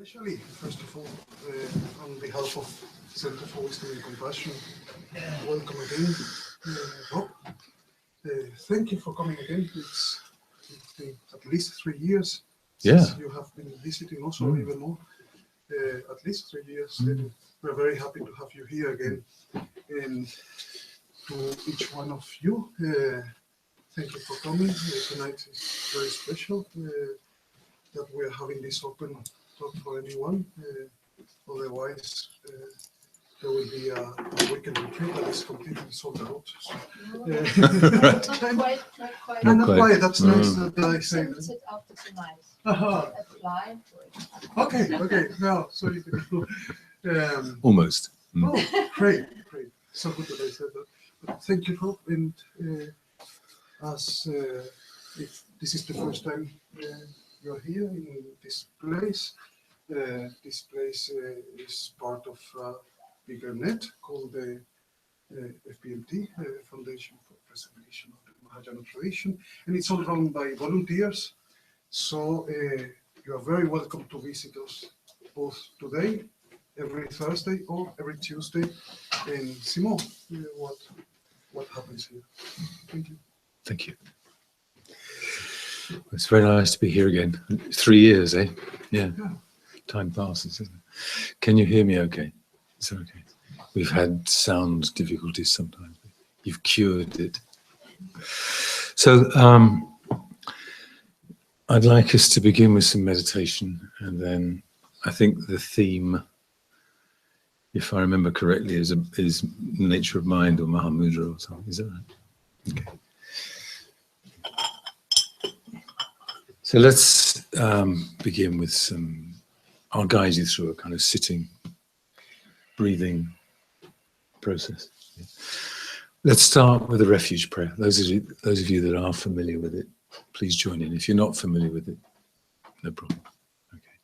Especially, first of all, on behalf of Center for Wisdom and Compassion, welcome again, Rob. Thank you for coming again. It's been at least 3 years since you have been visiting us, or even more. At least 3 years. And we're very happy to have you here again. And to each one of you, thank you for coming. Tonight is very special that we're having this open talk for anyone. Otherwise, there will be a weekend retreat that is completely sold out. So, Not quite. Not quite. That's nice that I say that. It after tonight. Apply for it. Okay. Now, so you can go. Almost. Oh, great. So good that I said that. But thank you, Rob. And as if this is the first time you're here in this place is part of a bigger net called the FPMT, Foundation for Preservation of the Mahayana Tradition, and it's all run by volunteers. So you are very welcome to visit us both today, every Thursday, or every Tuesday, and see more what happens here. Thank you. Thank you. It's very nice to be here again. 3 years, eh? Yeah. Time passes, isn't it? Can you hear me okay? Is that okay? We've had sound difficulties sometimes. You've cured it. So I'd like us to begin with some meditation, and then I think the theme, if I remember correctly, is nature of mind or Mahamudra or something. Is that right? Okay. So let's begin with some, I'll guide you through a kind of sitting, breathing process. Yeah. Let's start with a refuge prayer. Those of you that are familiar with it, please join in. If you're not familiar with it, no problem. Okay.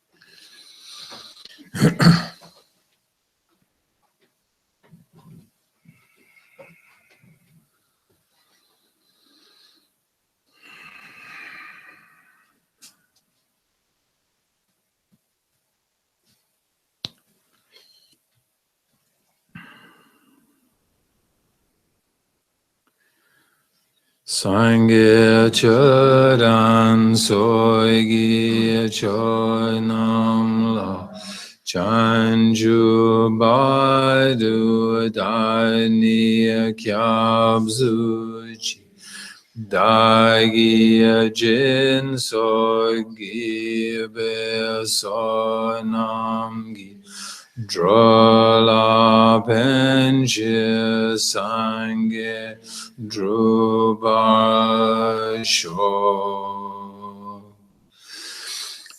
Sangye chodan soigi chonam la chanju baidu dani kyabzuchi dagi jin soigi be sonamgi drola penche sangye Druba Sho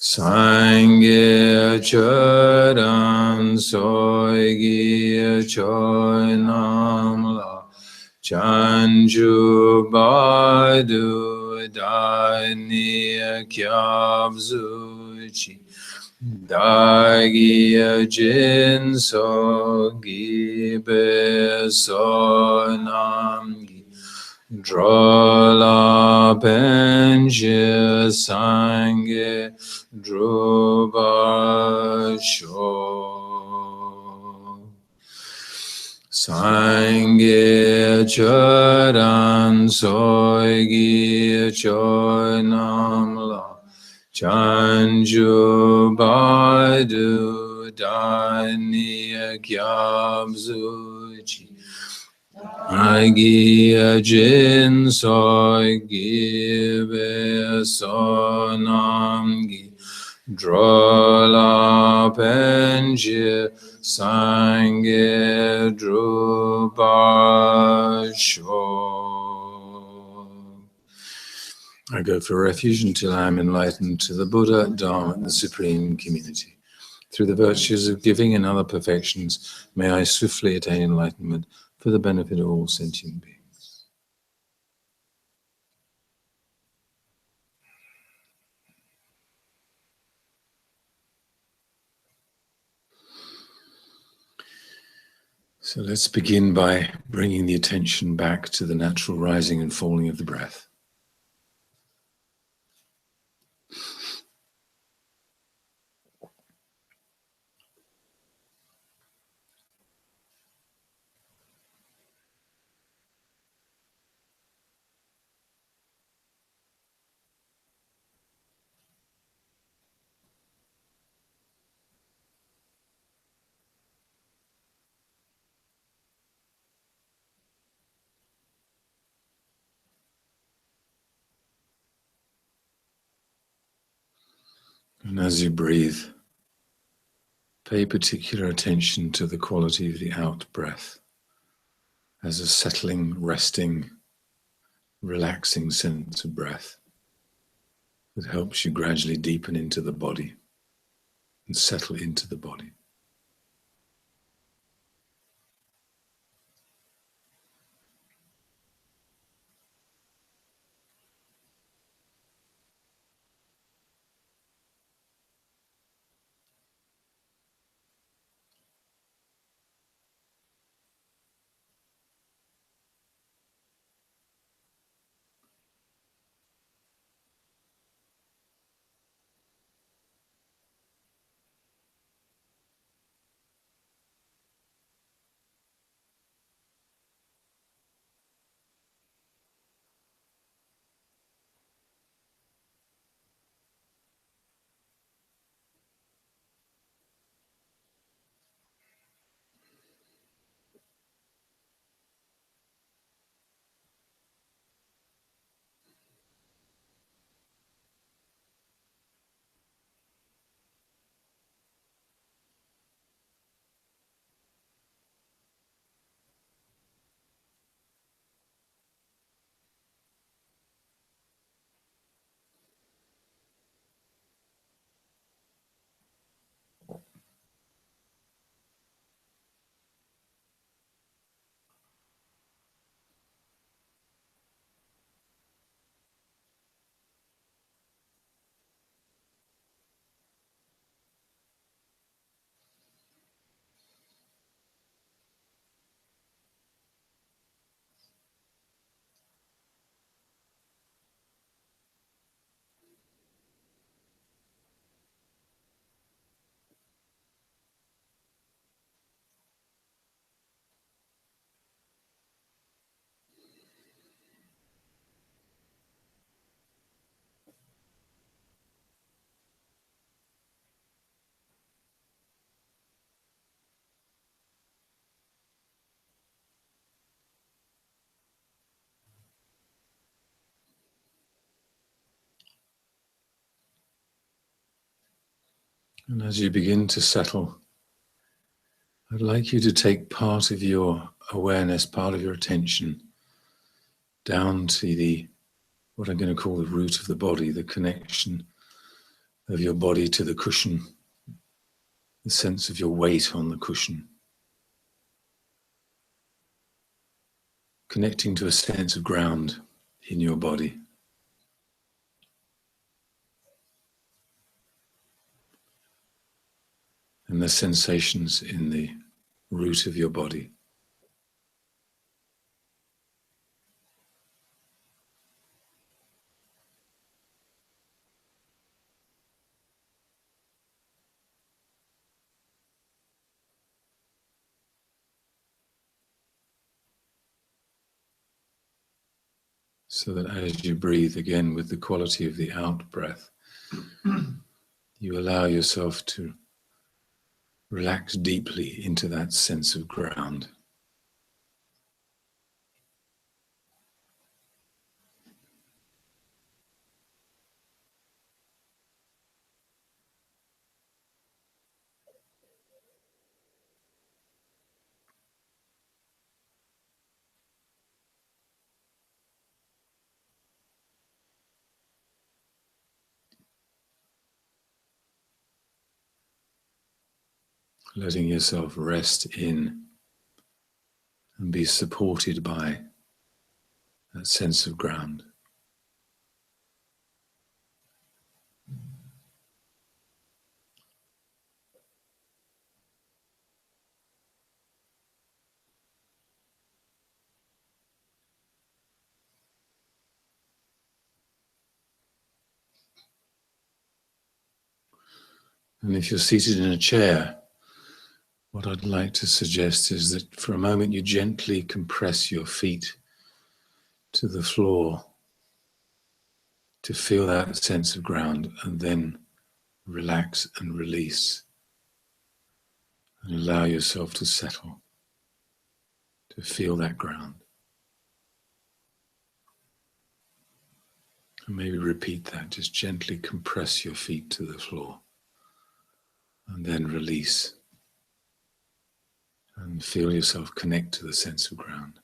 Sangye Chodan Soigi Choinam La Chanju Baidu Dani Kyabzuchi Dagi Jin Sogi Be Sonam Drola Benje Sangye Druba Sho Sangye Chodan Soigi Choinam La Chanju Baidu Dani Kyabzuchi Agi Jin Soigi Be Sonamgi Drola Penje Sangye Druba Sho. I go for refuge until I am enlightened to the Buddha, Dharma, and the Supreme Community. Through the virtues of giving and other perfections, may I swiftly attain enlightenment for the benefit of all sentient beings. So let's begin by bringing the attention back to the natural rising and falling of the breath. And as you breathe, pay particular attention to the quality of the out breath as a settling, resting, relaxing sense of breath that helps you gradually deepen into the body and settle into the body. And as you begin to settle, I'd like you to take part of your awareness, part of your attention, down to what I'm going to call the root of the body, the connection of your body to the cushion, the sense of your weight on the cushion, connecting to a sense of ground in your body. And the sensations in the root of your body. So that as you breathe again with the quality of the out breath, you allow yourself to relax deeply into that sense of ground. Letting yourself rest in and be supported by that sense of ground. And if you're seated in a chair, what I'd like to suggest is that for a moment you gently compress your feet to the floor to feel that sense of ground, and then relax and release and allow yourself to settle, to feel that ground. And maybe repeat that. Just gently compress your feet to the floor. And then release. And feel yourself connect to the sense of ground.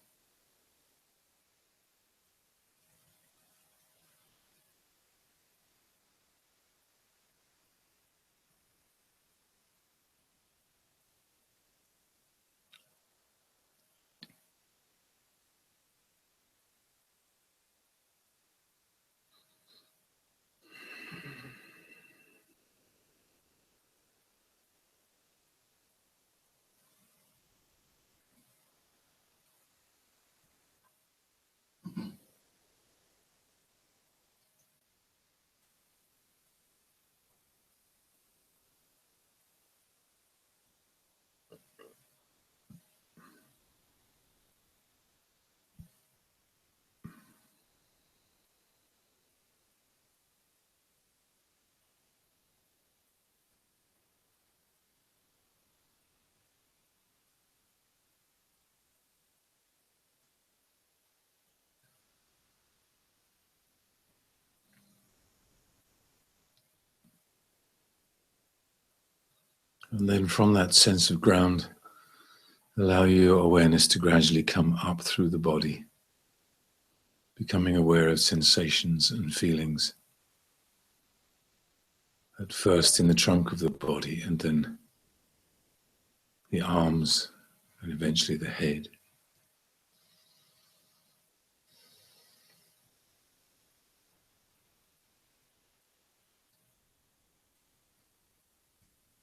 And then from that sense of ground, allow your awareness to gradually come up through the body, becoming aware of sensations and feelings. At first in the trunk of the body, and then the arms, and eventually the head.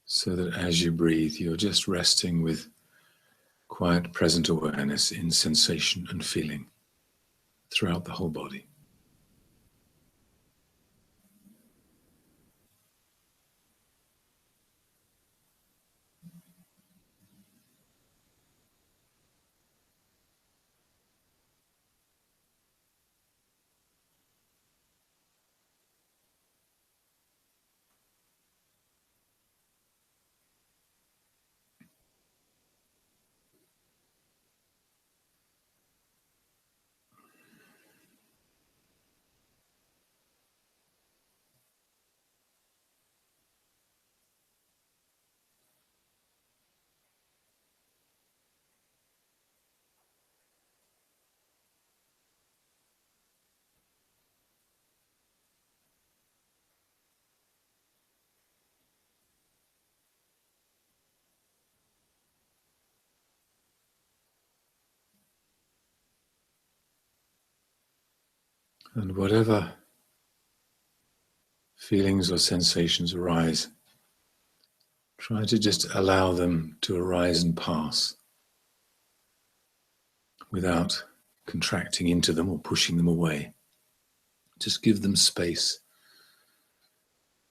So that as you breathe, you're just resting with quiet, present awareness in sensation and feeling throughout the whole body. And whatever feelings or sensations arise, try to just allow them to arise and pass without contracting into them or pushing them away. Just give them space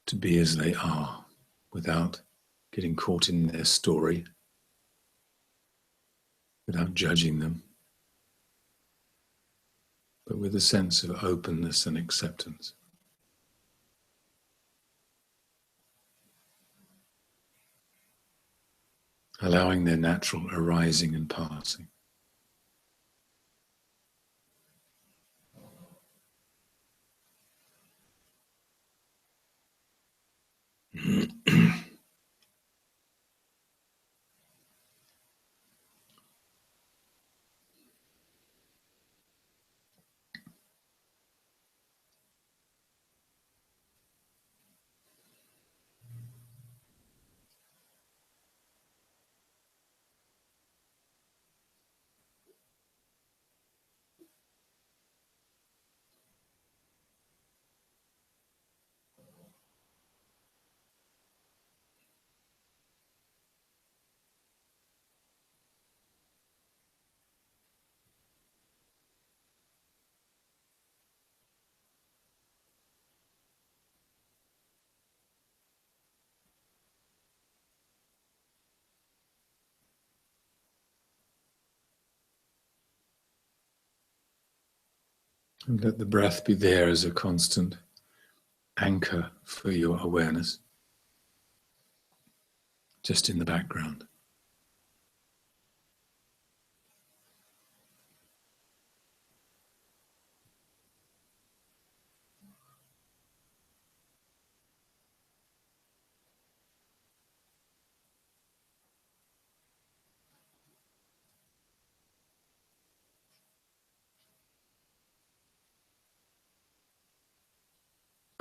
to be as they are without getting caught in their story, without judging them, but with a sense of openness and acceptance. Allowing their natural arising and passing. And let the breath be there as a constant anchor for your awareness, just in the background.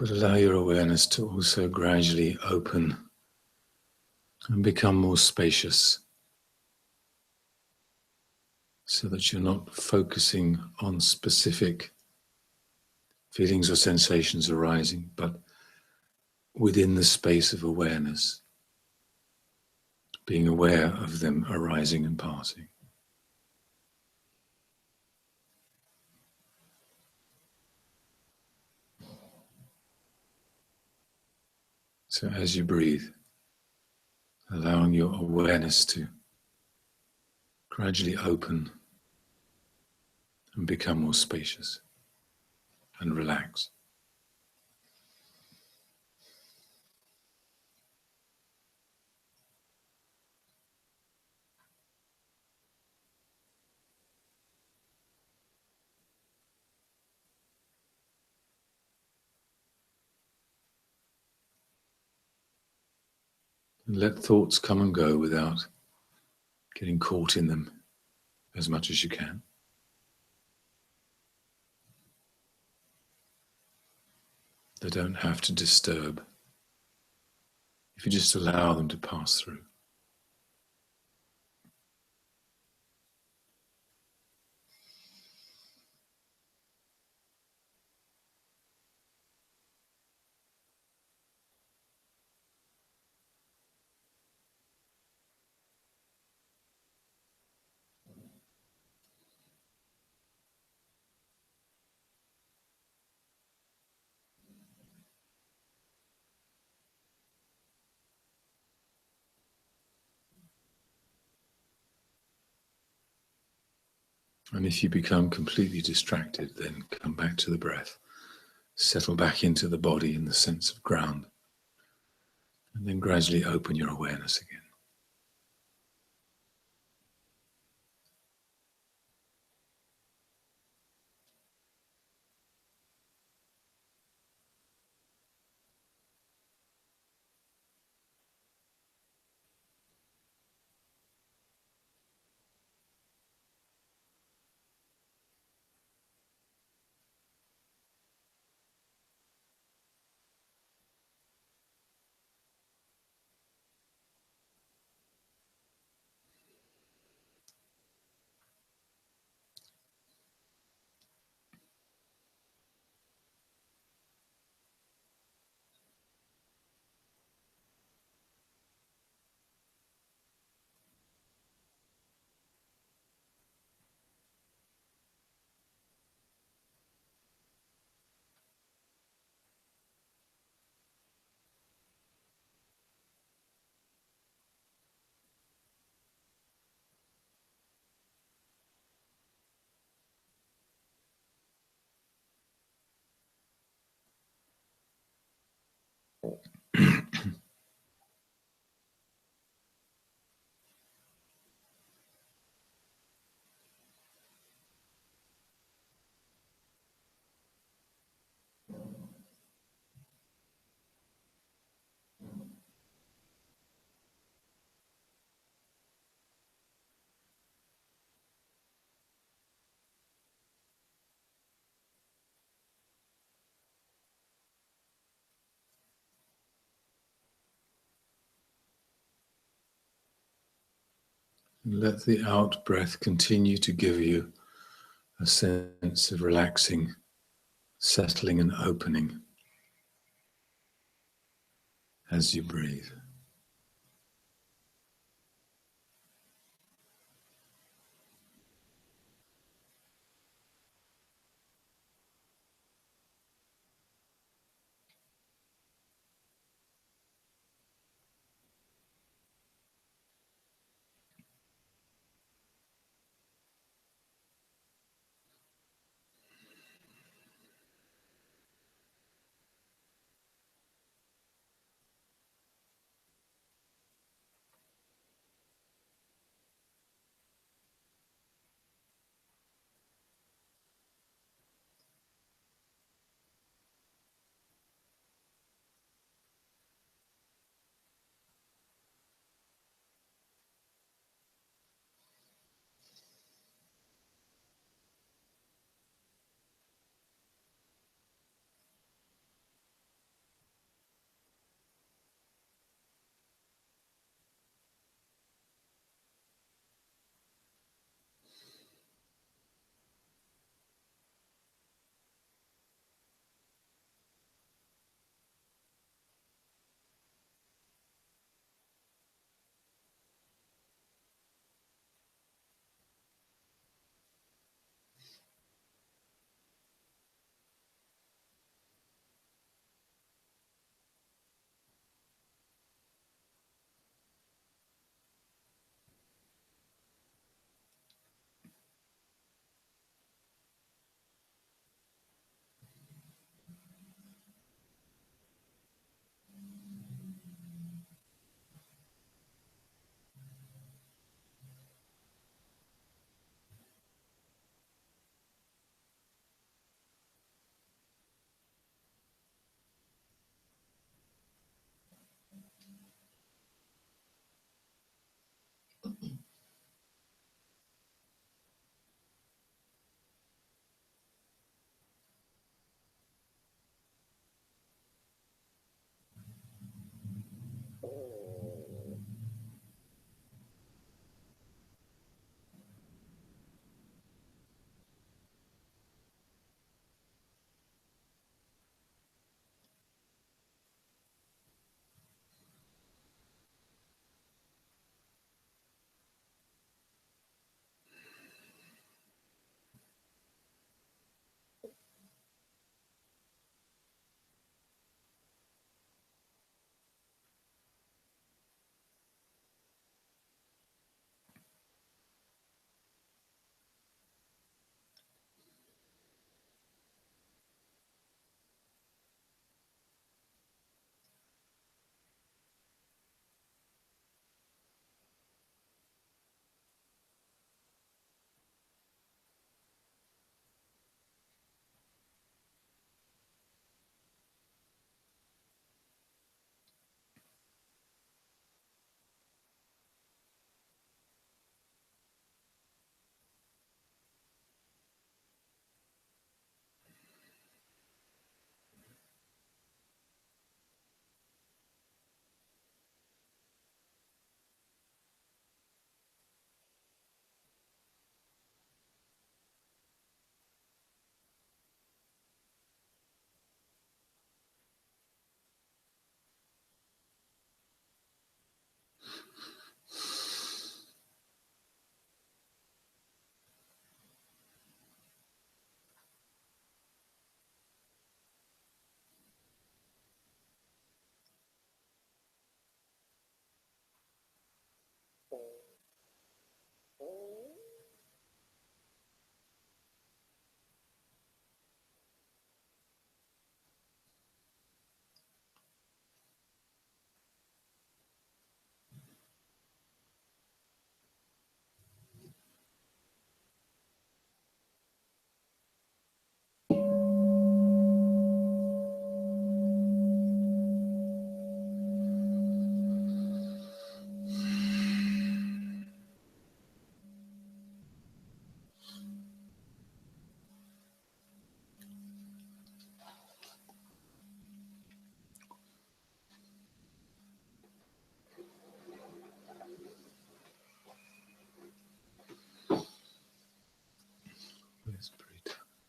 But allow your awareness to also gradually open and become more spacious, so that you're not focusing on specific feelings or sensations arising, but within the space of awareness, being aware of them arising and passing. So as you breathe, allowing your awareness to gradually open and become more spacious and relaxed. And let thoughts come and go without getting caught in them as much as you can. They don't have to disturb if you just allow them to pass through. And if you become completely distracted, then come back to the breath. Settle back into the body in the sense of ground. And then gradually open your awareness again. And let the out breath continue to give you a sense of relaxing, settling and opening as you breathe.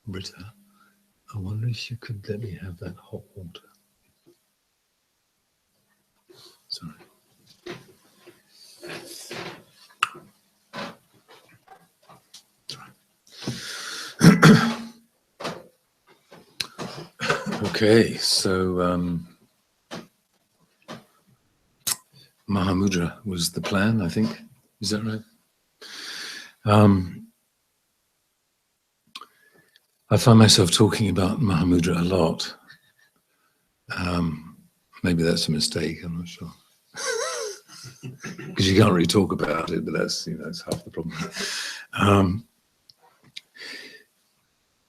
Britta, I wonder if you could let me have that hot water. Sorry. Okay, so Mahamudra was the plan, I think. Is that right? I find myself talking about Mahamudra a lot. Maybe that's a mistake, I'm not sure. Because you can't really talk about it, but that's, you know, that's half the problem.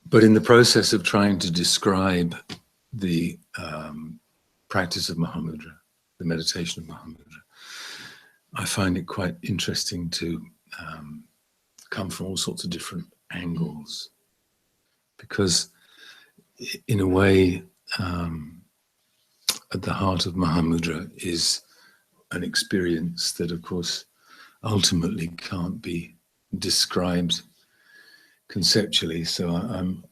But in the process of trying to describe the practice of Mahamudra, the meditation of Mahamudra, I find it quite interesting to come from all sorts of different angles, because in a way, at the heart of Mahamudra is an experience that, of course, ultimately can't be described conceptually. So I'm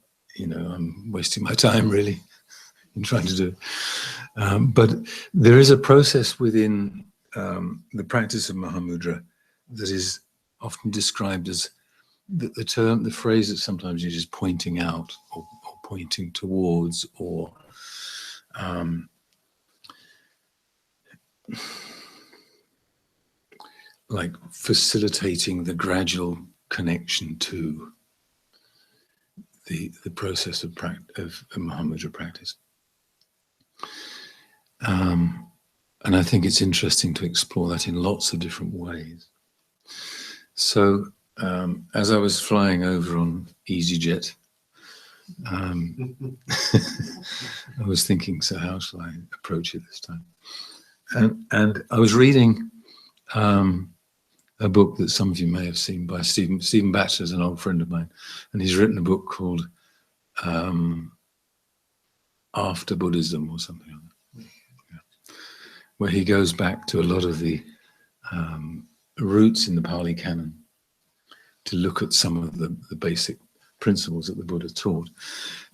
wasting my time really in trying to do it. But there is a process within the practice of Mahamudra that is often described as the phrase that sometimes uses pointing out or pointing towards, or like facilitating the gradual connection to the process of Mahamudra practice. And I think it's interesting to explore that in lots of different ways. So as I was flying over on EasyJet, I was thinking, so how shall I approach it this time? And I was reading a book that some of you may have seen by Stephen Batchelor, is an old friend of mine, and he's written a book called After Buddhism or something like that, yeah, where he goes back to a lot of the roots in the Pali Canon to look at some of the basic principles that the Buddha taught,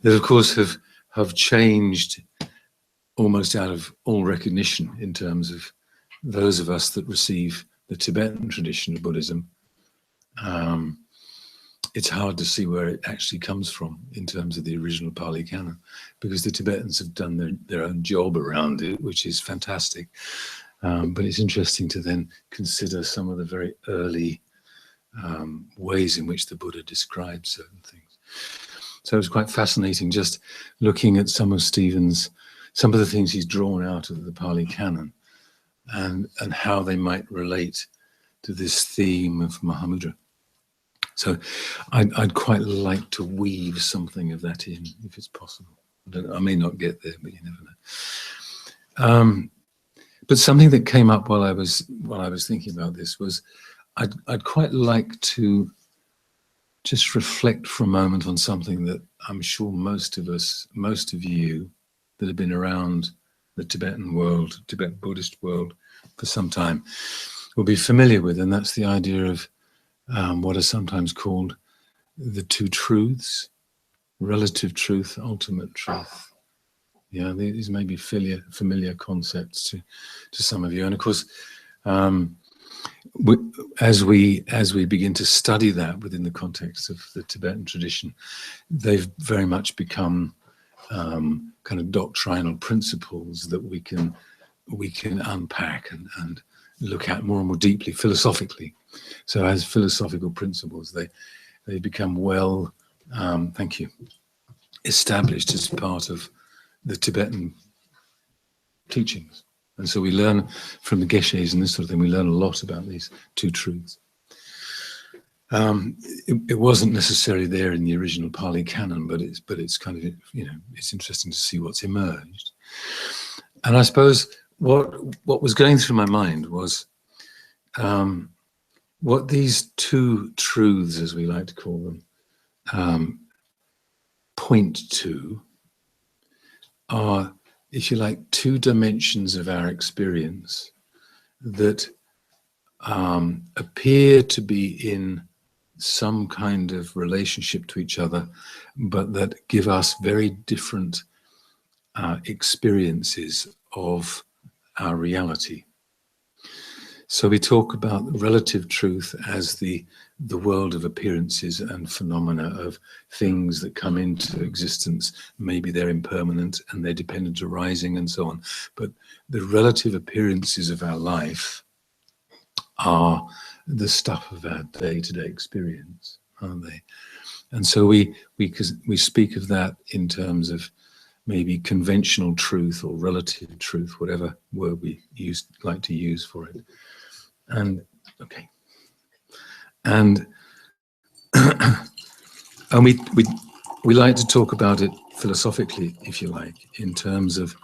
that of course have changed almost out of all recognition in terms of those of us that receive the Tibetan tradition of Buddhism. It's hard to see where it actually comes from in terms of the original Pali Canon, because the Tibetans have done their own job around it, which is fantastic. But it's interesting to then consider some of the very early ways in which the Buddha described certain things. So it was quite fascinating just looking at some of the things he's drawn out of the Pali Canon, and how they might relate to this theme of Mahamudra. So I'd quite like to weave something of that in, if it's possible. I may not get there, but you never know. But something that came up while I was thinking about this was I'd quite like to just reflect for a moment on something that I'm sure most of you that have been around the Tibetan world, Tibetan Buddhist world for some time, will be familiar with, and that's the idea of what are sometimes called the two truths: relative truth, ultimate truth. Yeah, these may be familiar concepts to some of you, and of course, as we begin to study that within the context of the Tibetan tradition, they've very much become kind of doctrinal principles that we can unpack and look at more and more deeply philosophically. So as philosophical principles, they become well, thank you, established as part of the Tibetan teachings. And so we learn from the geshes and this sort of thing, we learn a lot about these two truths. It wasn't necessarily there in the original Pali Canon, but it's kind of, it's interesting to see what's emerged. And I suppose what was going through my mind was what these two truths, as we like to call them, point to are, if you like, two dimensions of our experience that appear to be in some kind of relationship to each other, but that give us very different experiences of our reality. So we talk about relative truth as the world of appearances and phenomena of things that come into existence. Maybe they're impermanent and they're dependent arising and so on. But the relative appearances of our life are the stuff of our day-to-day experience, aren't they? And so we speak of that in terms of maybe conventional truth or relative truth, whatever word we like to use for it. And okay, and and we like to talk about it philosophically, if you like, in terms of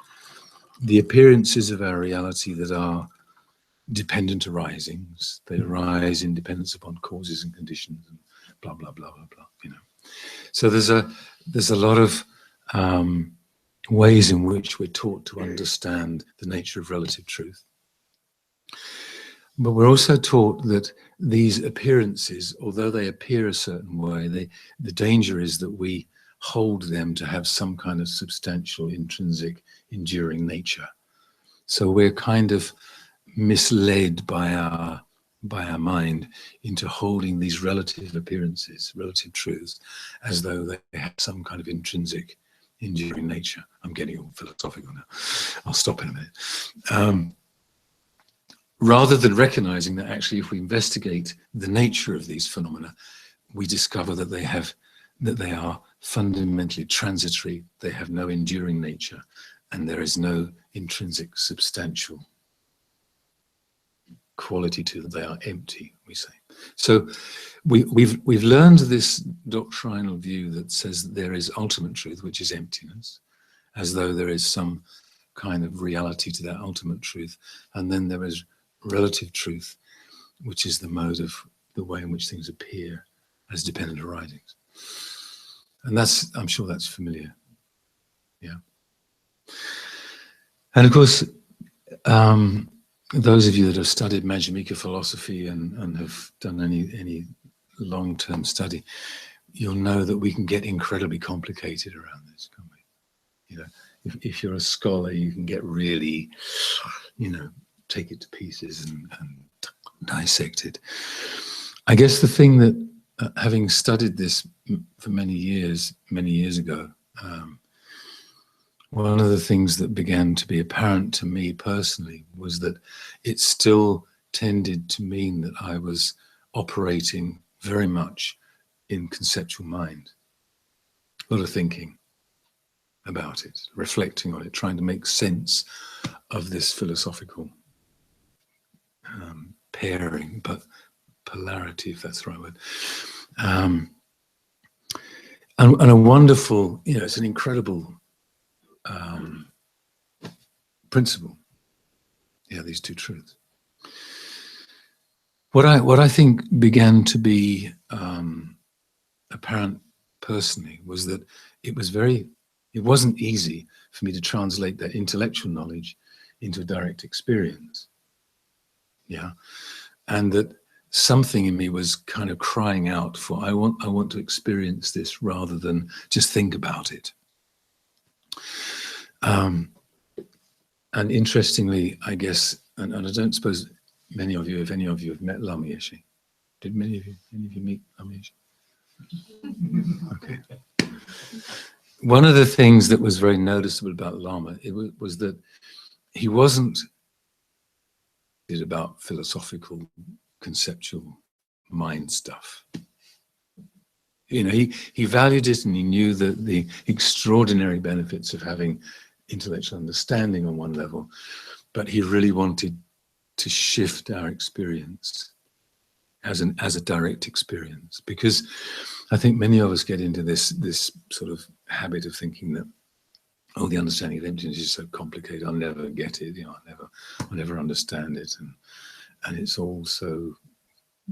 the appearances of our reality that are dependent arisings. They arise in dependence upon causes and conditions, and blah blah blah blah blah. You know, so there's a lot of ways in which we're taught to understand the nature of relative truth. But we're also taught that these appearances, although they appear a certain way, the danger is that we hold them to have some kind of substantial, intrinsic, enduring nature. So we're kind of misled by our mind into holding these relative appearances, relative truths, as though they have some kind of intrinsic, enduring nature. I'm getting all philosophical now. I'll stop in a minute. Rather than recognizing that actually if we investigate the nature of these phenomena, we discover that they are fundamentally transitory, they have no enduring nature, and there is no intrinsic substantial quality to them. They are empty, we say. So we've learned this doctrinal view that says that there is ultimate truth, which is emptiness, as though there is some kind of reality to that ultimate truth, and then there is relative truth, which is the mode of the way in which things appear as dependent arisings. And I'm sure that's familiar. Yeah. And of course, those of you that have studied Madhyamika philosophy and have done any long-term study, you'll know that we can get incredibly complicated around this, can't we? You know, if you're a scholar, you can get really, you know, take it to pieces and dissect it. I guess the thing that, having studied this for many years ago, one of the things that began to be apparent to me personally was that it still tended to mean that I was operating very much in conceptual mind. A lot of thinking about it, reflecting on it, trying to make sense of this philosophical pairing, but polarity, if that's the right word. And a wonderful, you know, it's an incredible principle. Yeah, these two truths. What I think began to be apparent personally was that it wasn't easy for me to translate that intellectual knowledge into a direct experience. Yeah, and that something in me was kind of crying out for, I want to experience this rather than just think about it. And interestingly, I guess, and I don't suppose many of you, if any of you have met Lama Yeshe. Did any of you meet Lama Yeshe? Okay. One of the things that was very noticeable about Lama was that he wasn't about philosophical, conceptual mind stuff. You know, he valued it, and he knew that the extraordinary benefits of having intellectual understanding on one level, but he really wanted to shift our experience as a direct experience, because I think many of us get into this sort of habit of thinking that, oh, the understanding of emptiness is so complicated, I'll never get it, you know, I'll never understand it, and it's all so,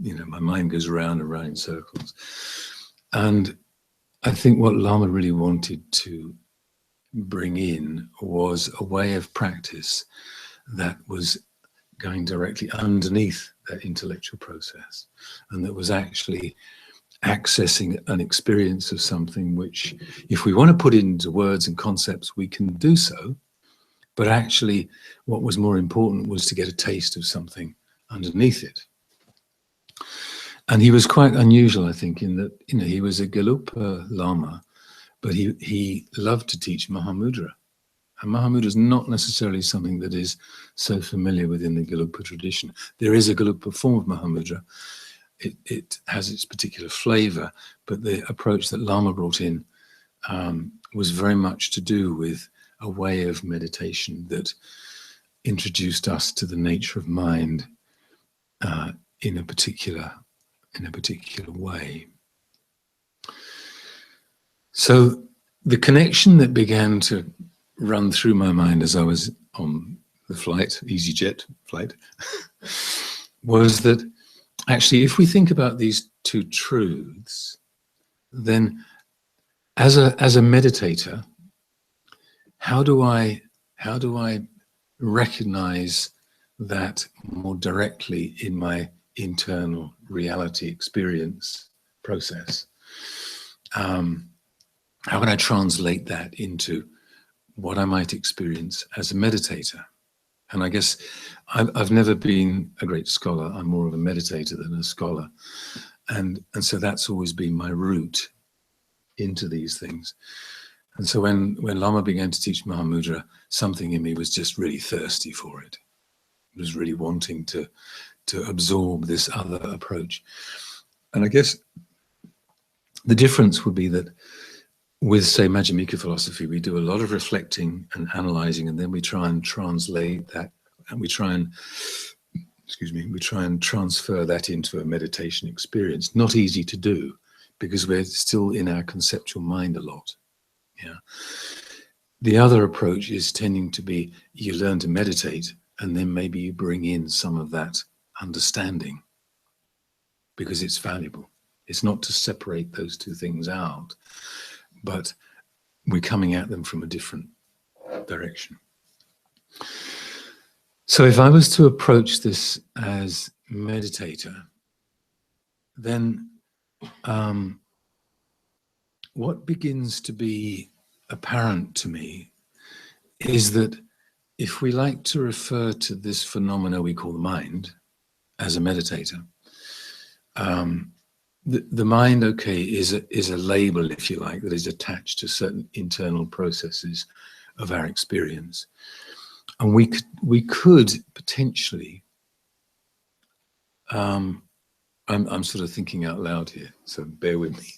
you know, my mind goes around and around in circles. And I think what Lama really wanted to bring in was a way of practice that was going directly underneath that intellectual process, and that was actually accessing an experience of something which, if we want to put it into words and concepts, we can do so. But actually, what was more important was to get a taste of something underneath it. And he was quite unusual, I think, in that, you know, he was a Gelugpa Lama, but he loved to teach Mahamudra. And Mahamudra is not necessarily something that is so familiar within the Gelugpa tradition. There is a Gelugpa form of Mahamudra. It has its particular flavor, but the approach that Lama brought in was very much to do with a way of meditation that introduced us to the nature of mind in a particular way. So the connection that began to run through my mind as I was on the flight, EasyJet flight, was that actually, if we think about these two truths, then as a meditator, how do I recognize that more directly in my internal reality experience process? How can I translate that into what I might experience as a meditator? And I guess I've never been a great scholar. I'm more of a meditator than a scholar. And so that's always been my route into these things. And so when Lama began to teach Mahamudra, something in me was just really thirsty for it. It was really wanting to absorb this other approach. And I guess the difference would be that with, say, Majjhimika philosophy, we do a lot of reflecting and analyzing, and then we try and translate that, and we try and transfer that into a meditation experience. Not easy to do, because we're still in our conceptual mind a lot. Yeah. The other approach is tending to be, you learn to meditate, and then maybe you bring in some of that understanding, because it's valuable. It's not to separate those two things out, but we're coming at them from a different direction. So if I was to approach this as meditator, then what begins to be apparent to me is that if we like to refer to this phenomena we call the mind as a meditator, the mind, okay, is a label, if you like, that is attached to certain internal processes of our experience, and we could potentially, I'm sort of thinking out loud here, so bear with me.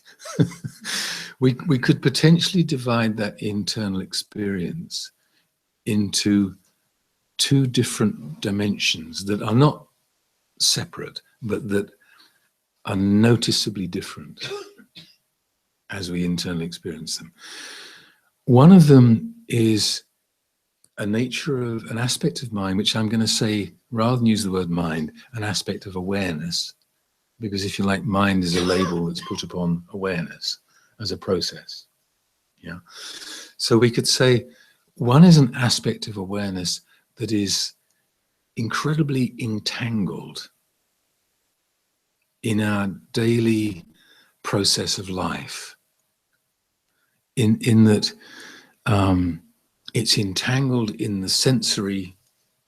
we could potentially divide that internal experience into two different dimensions that are not separate, but that are noticeably different as we internally experience them. One of them is an aspect of mind, which I'm going to say, rather than use the word mind, an aspect of awareness, because if you like, mind is a label that's put upon awareness as a process. Yeah. So we could say one is an aspect of awareness that is incredibly entangled in our daily process of life, in that it's entangled in the sensory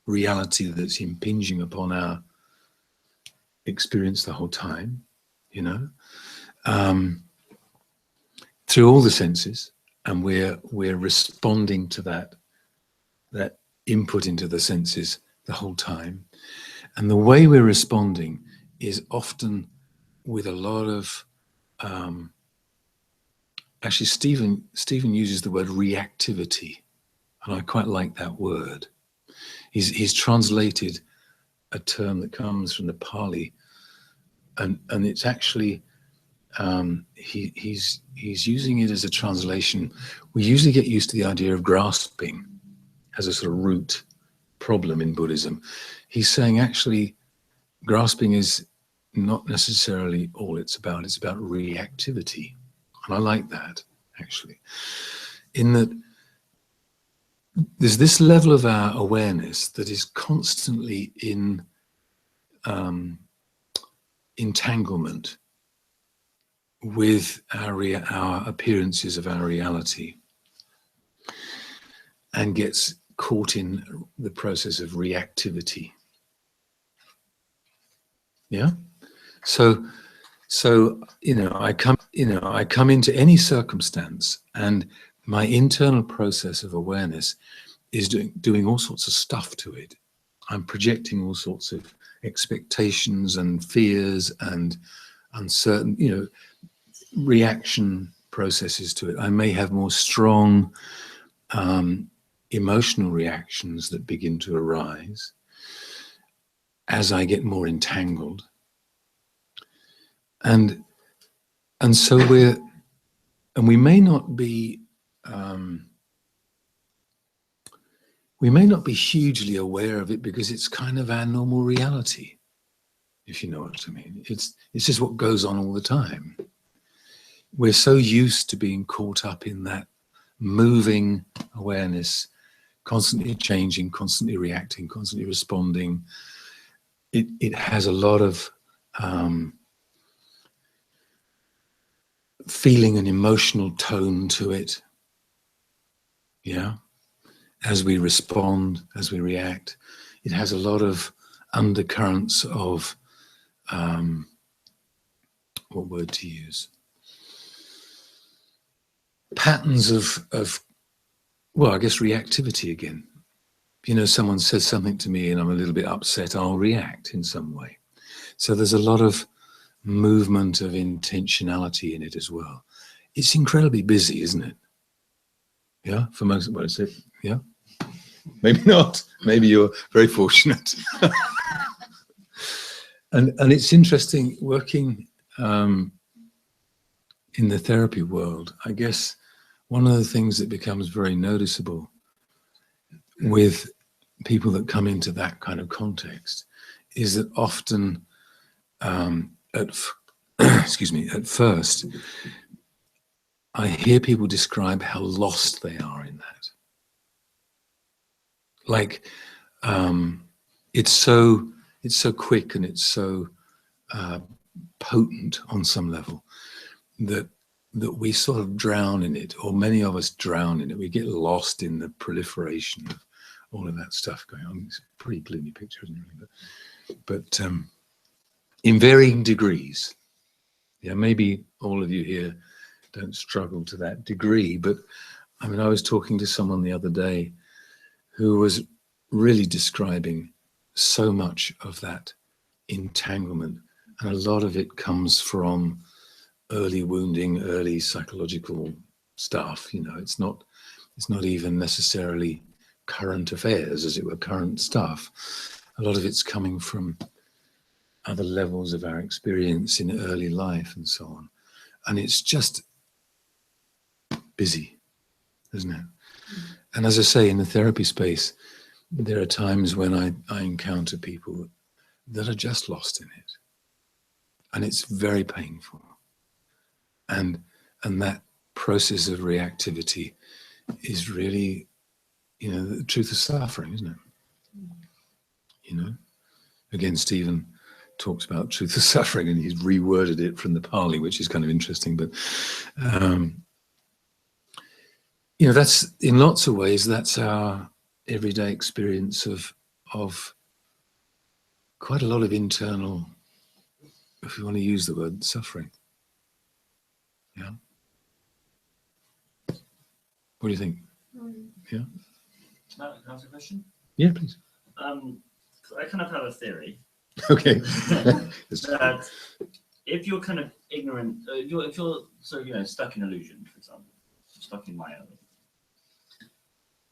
reality that's impinging upon our experience the whole time, you know, through all the senses, and we're responding to that input into the senses the whole time. And the way we're responding is often with a lot of, actually Stephen uses the word reactivity, and I quite like that word. He's translated a term that comes from the Pali, and it's actually, he's using it as a translation. We usually get used to the idea of grasping as a sort of root problem in Buddhism. He's saying actually grasping is not necessarily all it's about reactivity. And I like that, actually, in that there's this level of our awareness that is constantly in entanglement with our appearances of our reality and gets caught in the process of reactivity. Yeah. So I come into any circumstance, and my internal process of awareness is doing all sorts of stuff to it. I'm projecting all sorts of expectations and fears and uncertain, reaction processes to it. I may have more strong emotional reactions that begin to arise as I get more entangled. And so we may not be hugely aware of it because it's kind of our normal reality, if you know what I mean. It's just what goes on all the time. We're so used to being caught up in that moving awareness, constantly changing, constantly reacting, constantly responding. It has a lot of feeling and emotional tone to it. Yeah. As we respond, as we react, it has a lot of undercurrents of what word to use? Patterns of well, I guess reactivity again. Someone says something to me and I'm a little bit upset, I'll react in some way. So there's a lot of movement of intentionality in it as well. It's incredibly busy, isn't it? Yeah, for most of what I said. Yeah, maybe not. Maybe you're very fortunate. and it's interesting working in the therapy world. I guess one of the things that becomes very noticeable with people that come into that kind of context is that often at first I hear people describe how lost they are in that. Like it's so quick and it's so potent on some level that we sort of drown in it, or many of us drown in it. We get lost in the proliferation of all of that stuff going on. It's a pretty gloomy picture, isn't it? But in varying degrees. Yeah, maybe all of you here don't struggle to that degree, but I mean, I was talking to someone the other day who was really describing so much of that entanglement, and a lot of it comes from early wounding, early psychological stuff. It's not even necessarily current affairs, as it were, current stuff. A lot of it's coming from other levels of our experience in early life and so on. And it's just busy, isn't it? And as I say, in the therapy space, there are times when I encounter people that are just lost in it. And it's very painful. And that process of reactivity is really, the truth of suffering, isn't it? Again, Stephen talks about truth of suffering, and he's reworded it from the Pali, which is kind of interesting. But that's, in lots of ways, that's our everyday experience of quite a lot of internal, if you want to use the word, suffering. Yeah. What do you think? Yeah. Can I ask a question? Yeah, please. I kind of have a theory. Okay. That if you're kind of ignorant, if you're stuck in illusion, for example, stuck in Maya.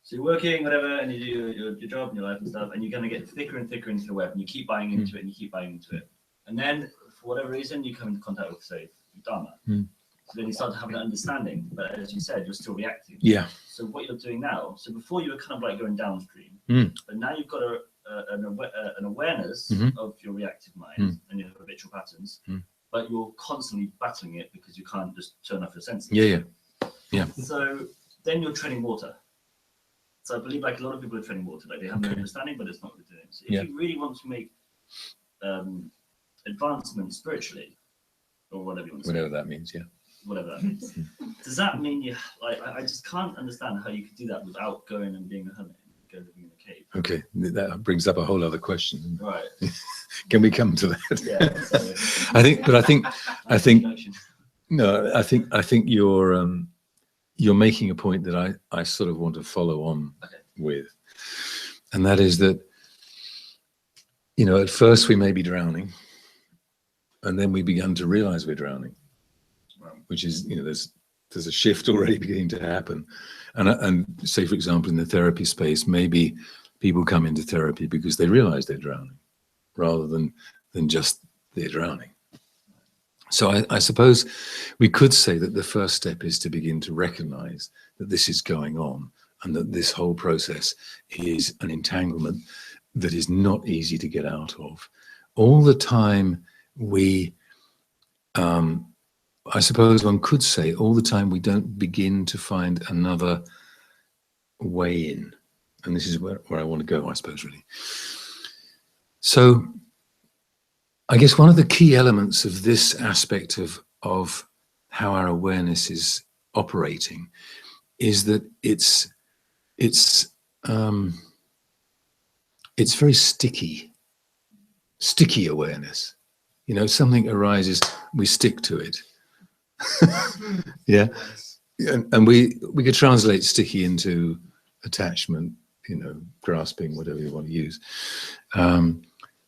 So you're working, whatever, and you do your job and your life and stuff, and you're going to get thicker and thicker into the web, and you keep buying into it, and you keep buying into it. And then, for whatever reason, you come into contact with, say, Dharma. So then you start to have an understanding, but as you said, you're still reacting. Yeah. So what you're doing now, so before you were kind of like going downstream, but now you've got an awareness of your reactive mind and your habitual patterns, but you're constantly battling it because you can't just turn off your senses. Yeah. So then you're treading water. So I believe like a lot of people are treading water, like they have no understanding, but it's not what they're doing. So if you really want to make advancement spiritually, or whatever you want to say. Whatever that means, yeah. Whatever that means. Does that mean you like? I just can't understand how you could do that without going and being a hermit and go living in a cave. Okay, that brings up a whole other question. Right. Can we come to that? Yeah. So, I think no, I think you're making a point that I sort of want to follow on with, and that is that, you know, at first we may be drowning, and then we begin to realize we're drowning, which is, you know, there's a shift already beginning to happen, and say, for example, in the therapy space, maybe people come into therapy because they realize they're drowning, rather than just they're drowning. So I suppose we could say that the first step is to begin to recognize that this is going on, and that this whole process is an entanglement that is not easy to get out of. All the time we, I suppose one could say, all the time we don't begin to find another way in. And this is where I want to go, I suppose, really. So I guess one of the key elements of this aspect of how our awareness is operating is that it's very sticky awareness. You know, something arises, we stick to it. Yeah, and we could translate sticky into attachment, you know, grasping, whatever you want to use.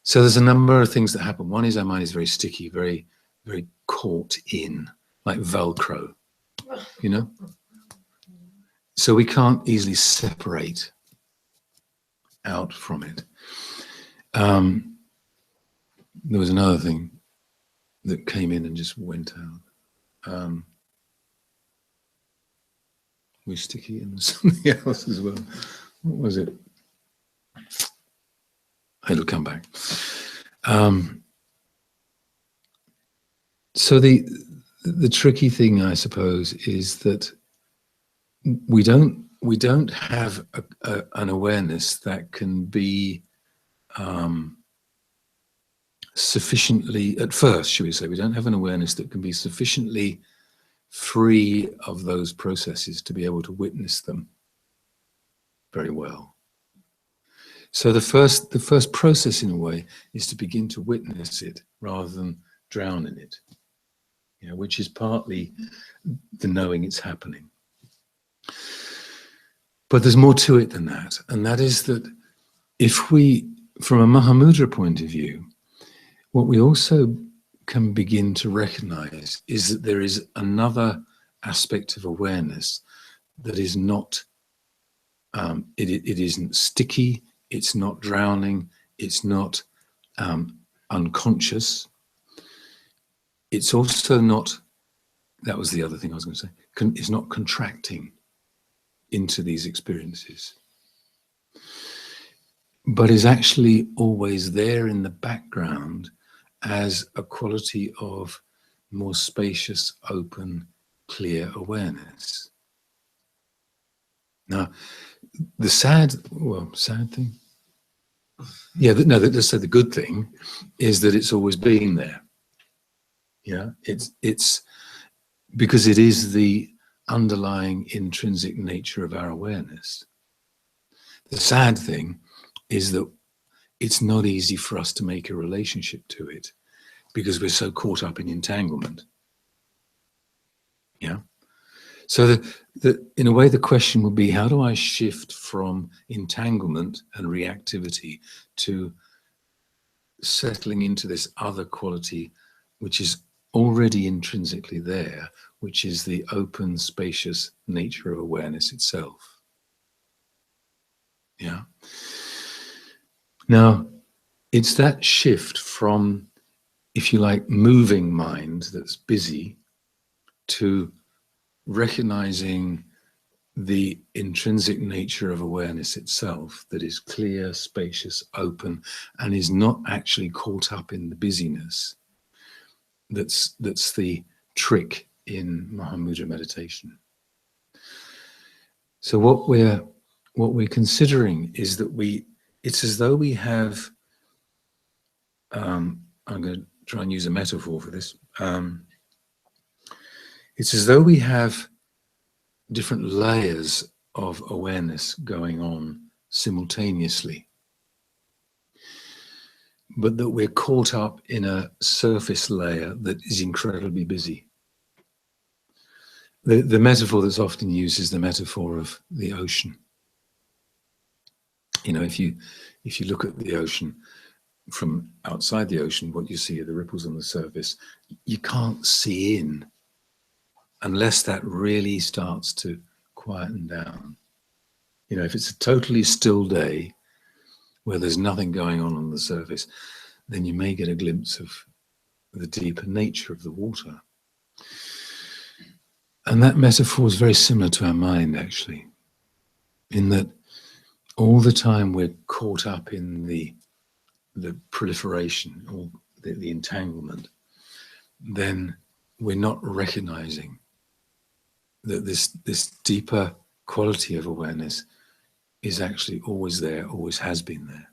So there's a number of things that happen. One is our mind is very sticky, very, very caught in, like Velcro, you know? So we can't easily separate out from it. There was another thing that came in and just went out. We're sticky in something else as well. What was it? It'll come back. So the tricky thing, I suppose, is that we don't have an awareness that can be sufficiently, at first, should we say, we don't have an awareness that can be sufficiently free of those processes to be able to witness them very well. So the first process, in a way, is to begin to witness it rather than drown in it, you know, which is partly the knowing it's happening. But there's more to it than that, and that is that if we, from a Mahamudra point of view, what we also can begin to recognize is that there is another aspect of awareness that is not, it isn't sticky, it's not drowning, it's not unconscious. It's also not, that was the other thing I was going to say, it's not contracting into these experiences, but is actually always there in the background as a quality of more spacious, open, clear awareness. Now, the sad thing, let's say the good thing is that it's always been there. Yeah, it's because it is the underlying intrinsic nature of our awareness. The sad thing is that it's not easy for us to make a relationship to it because we're so caught up in entanglement. Yeah. So in a way, the question would be, how do I shift from entanglement and reactivity to settling into this other quality, which is already intrinsically there, which is the open, spacious nature of awareness itself? Yeah. Now, it's that shift from, if you like, moving mind that's busy to recognizing the intrinsic nature of awareness itself that is clear, spacious, open, and is not actually caught up in the busyness. That's the trick in Mahamudra meditation. So what we're considering is that it's as though we have, I'm going to try and use a metaphor for this. It's as though we have different layers of awareness going on simultaneously, but that we're caught up in a surface layer that is incredibly busy. The metaphor that's often used is the metaphor of the ocean. You know, if you look at the ocean from outside the ocean, what you see are the ripples on the surface. You can't see in unless that really starts to quieten down. You know, if it's a totally still day where there's nothing going on the surface, then you may get a glimpse of the deeper nature of the water. And that metaphor is very similar to our mind, actually, in that all the time we're caught up in the proliferation or the entanglement, then we're not recognizing that this deeper quality of awareness is actually always there, always has been there,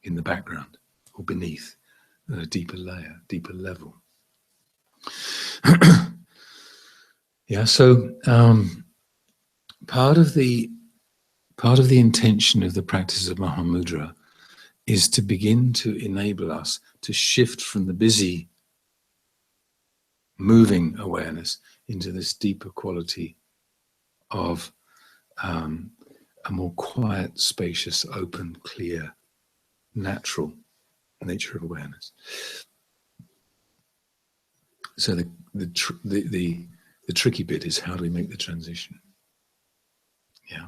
in the background or beneath, at a deeper layer, deeper level. Yeah, so part of the intention of the practice of Mahamudra is to begin to enable us to shift from the busy, moving awareness into this deeper quality of a more quiet, spacious, open, clear, natural nature of awareness. So the tricky bit is, how do we make the transition? Yeah,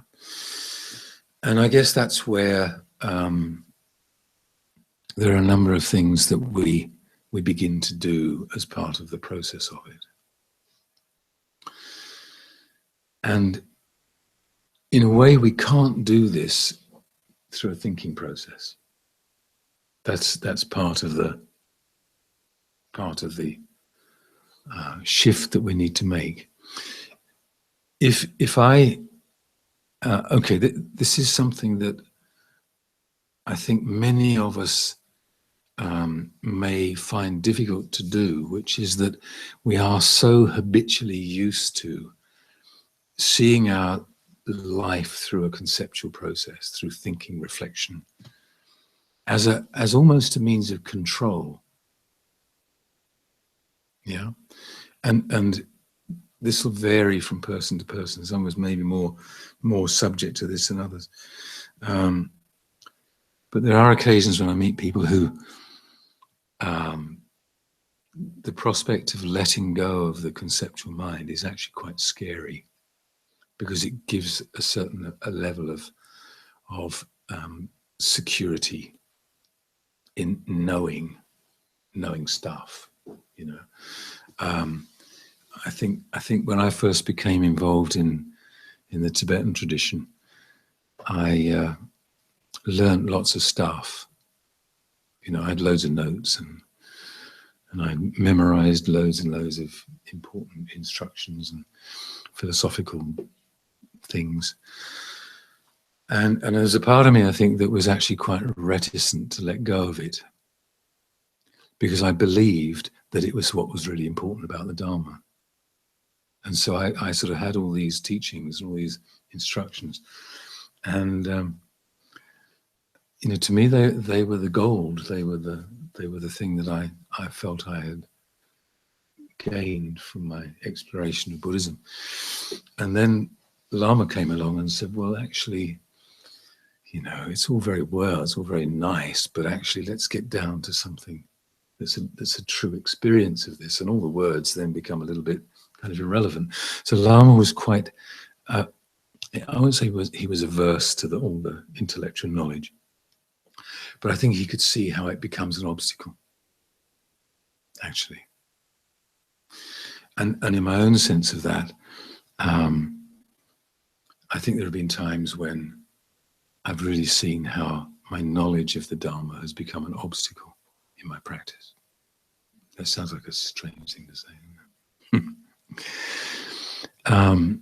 and I guess that's where there are a number of things that we begin to do as part of the process of it. And in a way, we can't do this through a thinking process. That's part of the shift that we need to make. If I this is something that I think many of us may find difficult to do, which is that we are so habitually used to seeing our life through a conceptual process, through thinking, reflection, as almost a means of control. Yeah, and this will vary from person to person. Some of us may be more subject to this than others. But there are occasions when I meet people who the prospect of letting go of the conceptual mind is actually quite scary, because it gives a level of security in knowing stuff. You know, I think when I first became involved in the Tibetan tradition, I learned lots of stuff. You know, I had loads of notes and I memorized loads and loads of important instructions and philosophical things. And there's a part of me, I think, that was actually quite reticent to let go of it, because I believed that it was what was really important about the Dharma. And so I sort of had all these teachings and all these instructions. And, you know, to me, they were the gold. They were the thing that I felt I had gained from my exploration of Buddhism. And then Lama came along and said, well, actually, you know, it's all very well, it's all very nice, but actually let's get down to something that's a true experience of this. And all the words then become a little bit kind of irrelevant. So Lama was quite, I won't say he was averse to all the intellectual knowledge, but I think he could see how it becomes an obstacle, actually. And in my own sense of that, I think there have been times when I've really seen how my knowledge of the Dharma has become an obstacle in my practice. That sounds like a strange thing to say, doesn't it?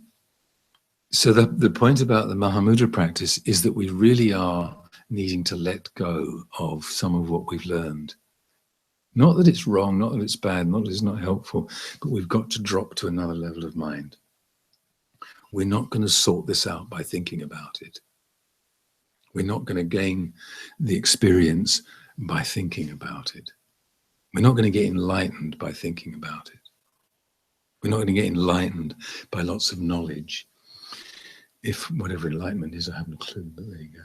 So the point about the Mahamudra practice is that we really are needing to let go of some of what we've learned Not that it's wrong, not that it's bad, not that it's not helpful, but we've got to drop to another level of mind. We're not going to sort this out by thinking about it. We're not going to gain the experience by thinking about it. We're not going to get enlightened by thinking about it. We're not going to get enlightened by lots of knowledge. If whatever enlightenment is, I haven't a clue, but there you go.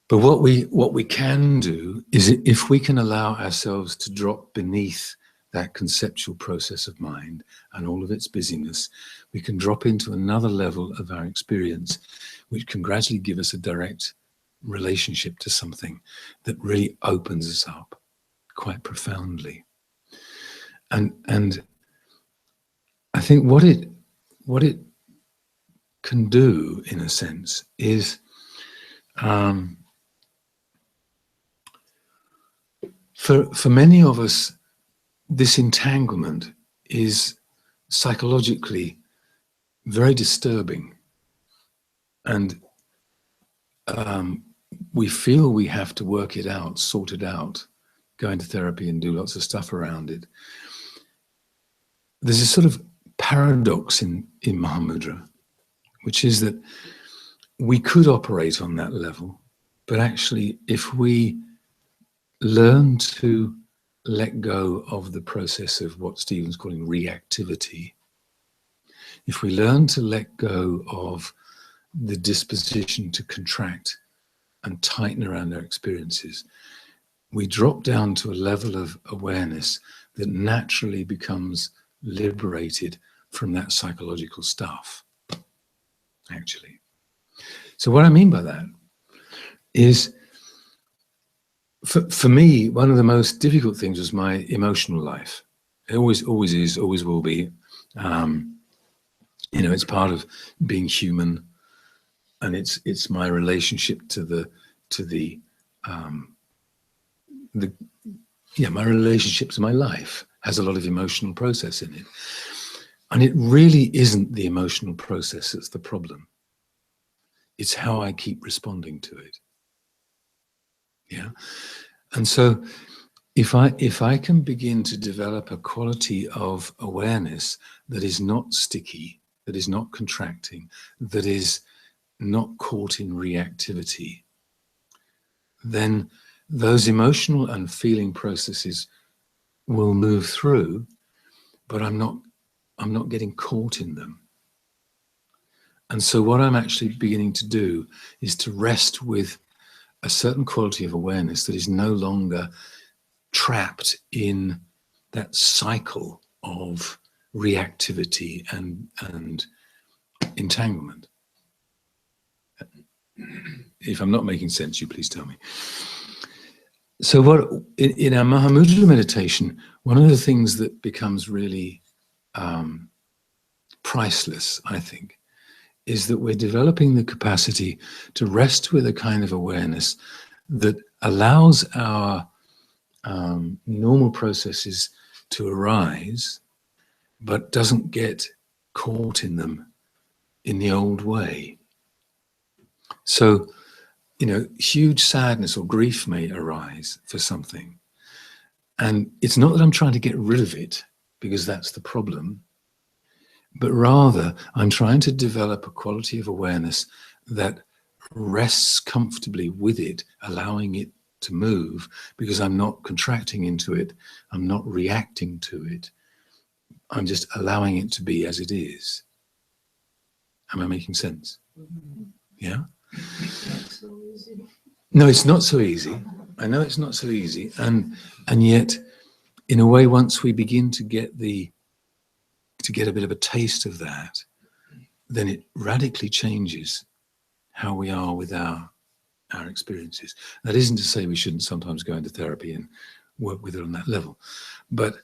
But what we can do is, if we can allow ourselves to drop beneath that conceptual process of mind and all of its busyness, we can drop into another level of our experience, which can gradually give us a direct relationship to something that really opens us up quite profoundly. And I think what it can do, in a sense, is for many of us, this entanglement is psychologically very disturbing, and we feel we have to work it out, sort it out, go into therapy and do lots of stuff around it. There's a sort of paradox in MAHAMUDRA, which is that we could operate on that level, but actually, if we learn to let go of the process of what Stephen's calling reactivity, if we learn to let go of the disposition to contract and tighten around our experiences, we drop down to a level of awareness that naturally becomes liberated from that psychological stuff, actually. So what I mean by that is, for me, one of the most difficult things was my emotional life. It always is, always will be. You know, it's part of being human, and it's my relationship to my relationship to my life has a lot of emotional process in it. And it really isn't the emotional process that's the problem. It's how I keep responding to it. Yeah. And so if I can begin to develop a quality of awareness that is not sticky, that is not contracting, that is not caught in reactivity, then those emotional and feeling processes will move through, but I'm not getting caught in them. And so what I'm actually beginning to do is to rest with a certain quality of awareness that is no longer trapped in that cycle of reactivity and entanglement. If I'm not making sense, you please tell me. So what in our MAHAMUDRA meditation, one of the things that becomes really priceless, I think, is that we're developing the capacity to rest with a kind of awareness that allows our normal processes to arise, but doesn't get caught in them in the old way. So, you know, huge sadness or grief may arise for something. And it's not that I'm trying to get rid of it, because that's the problem, but rather I'm trying to develop a quality of awareness that rests comfortably with it, allowing it to move, because I'm not contracting into it, I'm not reacting to it, I'm just allowing it to be as it is. Am I making sense? Yeah? No, it's not so easy. I know it's not so easy, and yet, in a way, once we begin to get a bit of a taste of that, then it radically changes how we are with our experiences. That isn't to say we shouldn't sometimes go into therapy and work with it on that level, but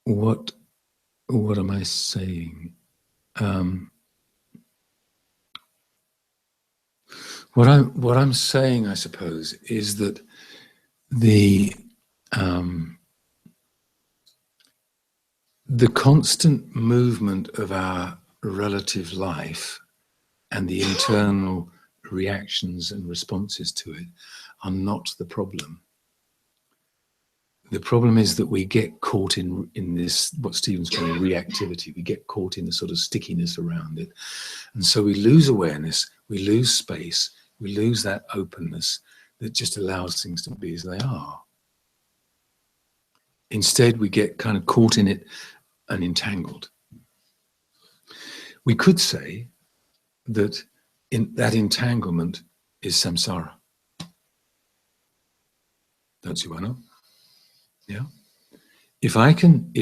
what am I saying? What I'm saying, I suppose, is that the constant movement of our relative life and the internal reactions and responses to it are not the problem. The problem is that we get caught in this, what Stephen's calling reactivity. We get caught in the sort of stickiness around it. And so we lose awareness, we lose space, we lose that openness that just allows things to be as they are. Instead, we get kind of caught in it and entangled. We could say that that entanglement is samsara. Don't see why not? Yeah. If I can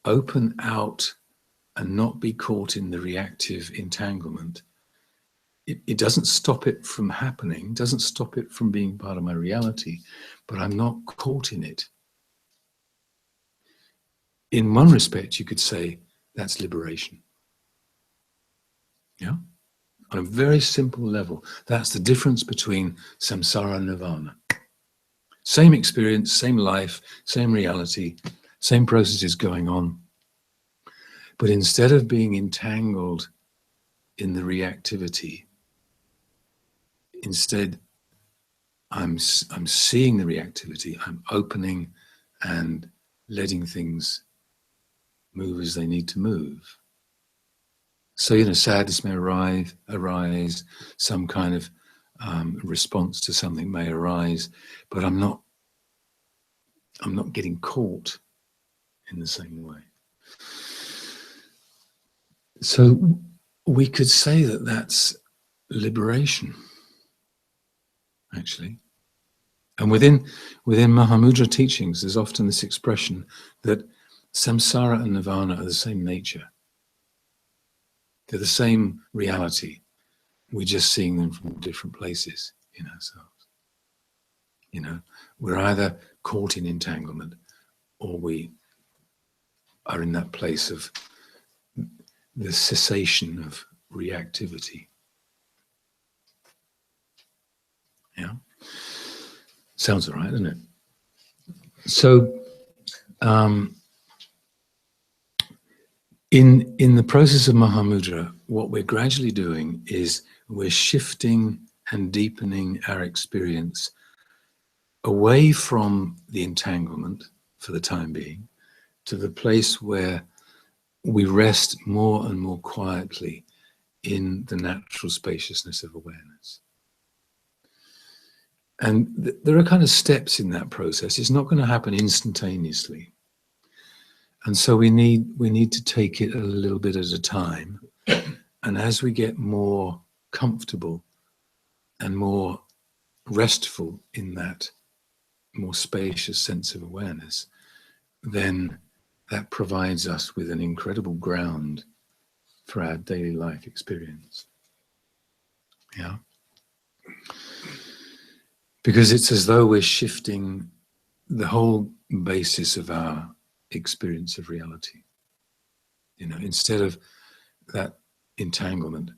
open out and not be caught in the reactive entanglement, it doesn't stop it from happening, doesn't stop it from being part of my reality, but I'm not caught in it. In one respect, you could say that's liberation. Yeah? On a very simple level, that's the difference between samsara and nirvana. Same experience, same life, same reality, same processes going on. But instead of being entangled in the reactivity, instead I'm seeing the reactivity, I'm opening and letting things move as they need to move. So, sadness may arise, some kind of response to something may arise, but I'm not getting caught in the same way. So we could say that that's liberation, actually. And within Mahamudra teachings, there's often this expression that samsara and nirvana are the same nature. They're the same reality. We're just seeing them from different places in ourselves. We're either caught in entanglement or we are in that place of the cessation of reactivity. Yeah? Sounds all right, doesn't it? So, in the process of Mahamudra, what we're gradually doing is we're shifting and deepening our experience away from the entanglement for the time being to the place where we rest more and more quietly in the natural spaciousness of awareness. And there are kind of steps in that process. It's not going to happen instantaneously. And so we need to take it a little bit at a time. And as we get more comfortable and more restful in that more spacious sense of awareness, then that provides us with an incredible ground for our daily life experience. Yeah? Because it's as though we're shifting the whole basis of our experience of reality. Instead of that entanglement,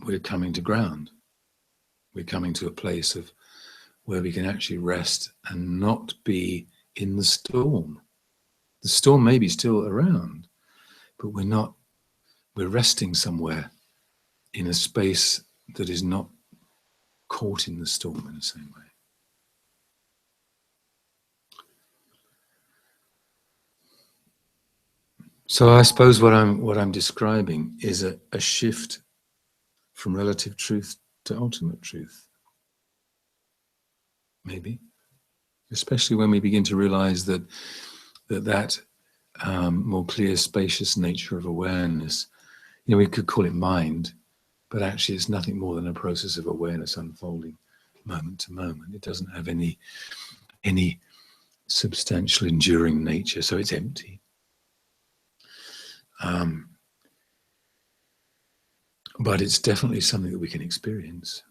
we're coming to ground. We're coming to a place of where we can actually rest and not be in the storm. The storm may be still around, but we're resting somewhere in a space that is not caught in the storm in the same way. So I suppose what I'm describing is a shift from relative truth to ultimate truth. Maybe. Especially when we begin to realize that more clear, spacious nature of awareness, we could call it mind, but actually it's nothing more than a process of awareness unfolding moment to moment. It doesn't have any substantial, enduring nature, so it's empty. But it's definitely something that we can experience.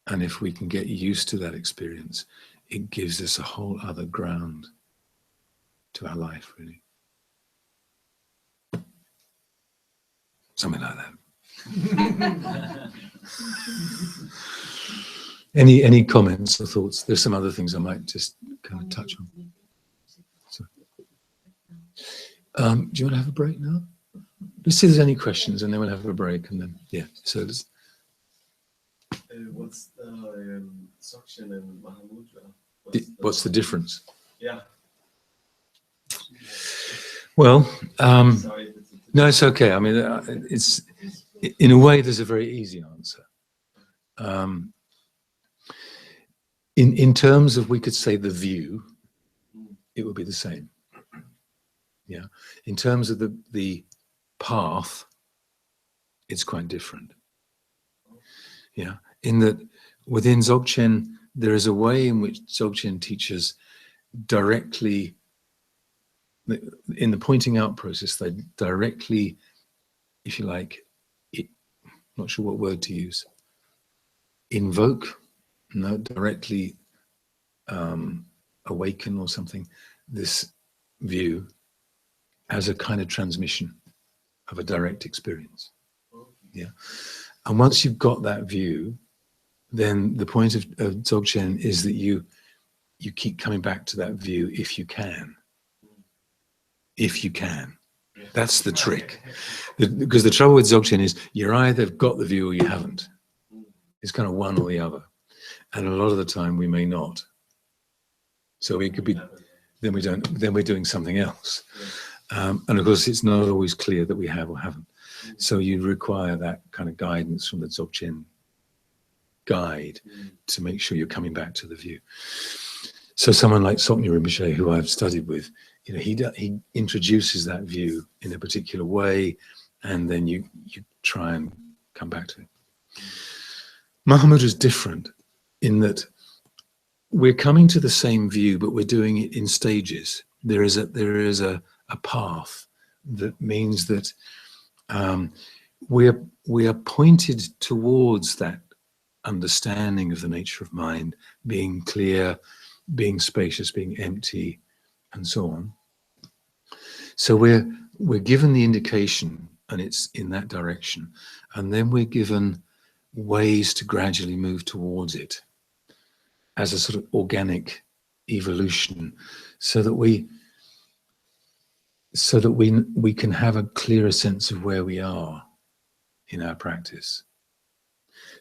And if we can get used to that experience, it gives us a whole other ground to our life, really. Something like that. Any comments or thoughts? There's some other things I might just kind of touch on. So, do you want to have a break now? Let's see if there's any questions, and then we'll have a break, and then yeah. So let's, what's the Dzogchen and Mahamudra? what's the difference? Yeah. Well, Sorry if it's no, it's okay. I mean, it's in a way there's a very easy answer. In terms of, we could say, the view, it would be the same. Yeah. In terms of the path, it's quite different. Yeah. In that within Dzogchen, there is a way in which Dzogchen teachers directly, in the pointing out process, they directly, if you like, not sure what word to use, invoke, no, directly awaken or something, this view as a kind of transmission of a direct experience. Yeah. And once you've got that view, then the point of Dzogchen is that you keep coming back to that view if you can. If you can. That's the trick. Because the trouble with Dzogchen is you're either got the view or you haven't. It's kind of one or the other. And a lot of the time we may not. So we could be, then we're doing something else. And of course it's not always clear that we have or haven't. So you require that kind of guidance from the Dzogchen guide to make sure you're coming back to the view. So someone like Soknya Rinpoche, who I've studied with, you know, he introduces that view in a particular way, and then you try and come back to it. Mahamudra is different in that we're coming to the same view, but we're doing it in stages. There is a path that means that we are pointed towards that understanding of the nature of mind, being clear, being spacious, being empty, and so on. So we're given the indication, and it's in that direction, and then we're given ways to gradually move towards it as a sort of organic evolution, so that we can have a clearer sense of where we are in our practice.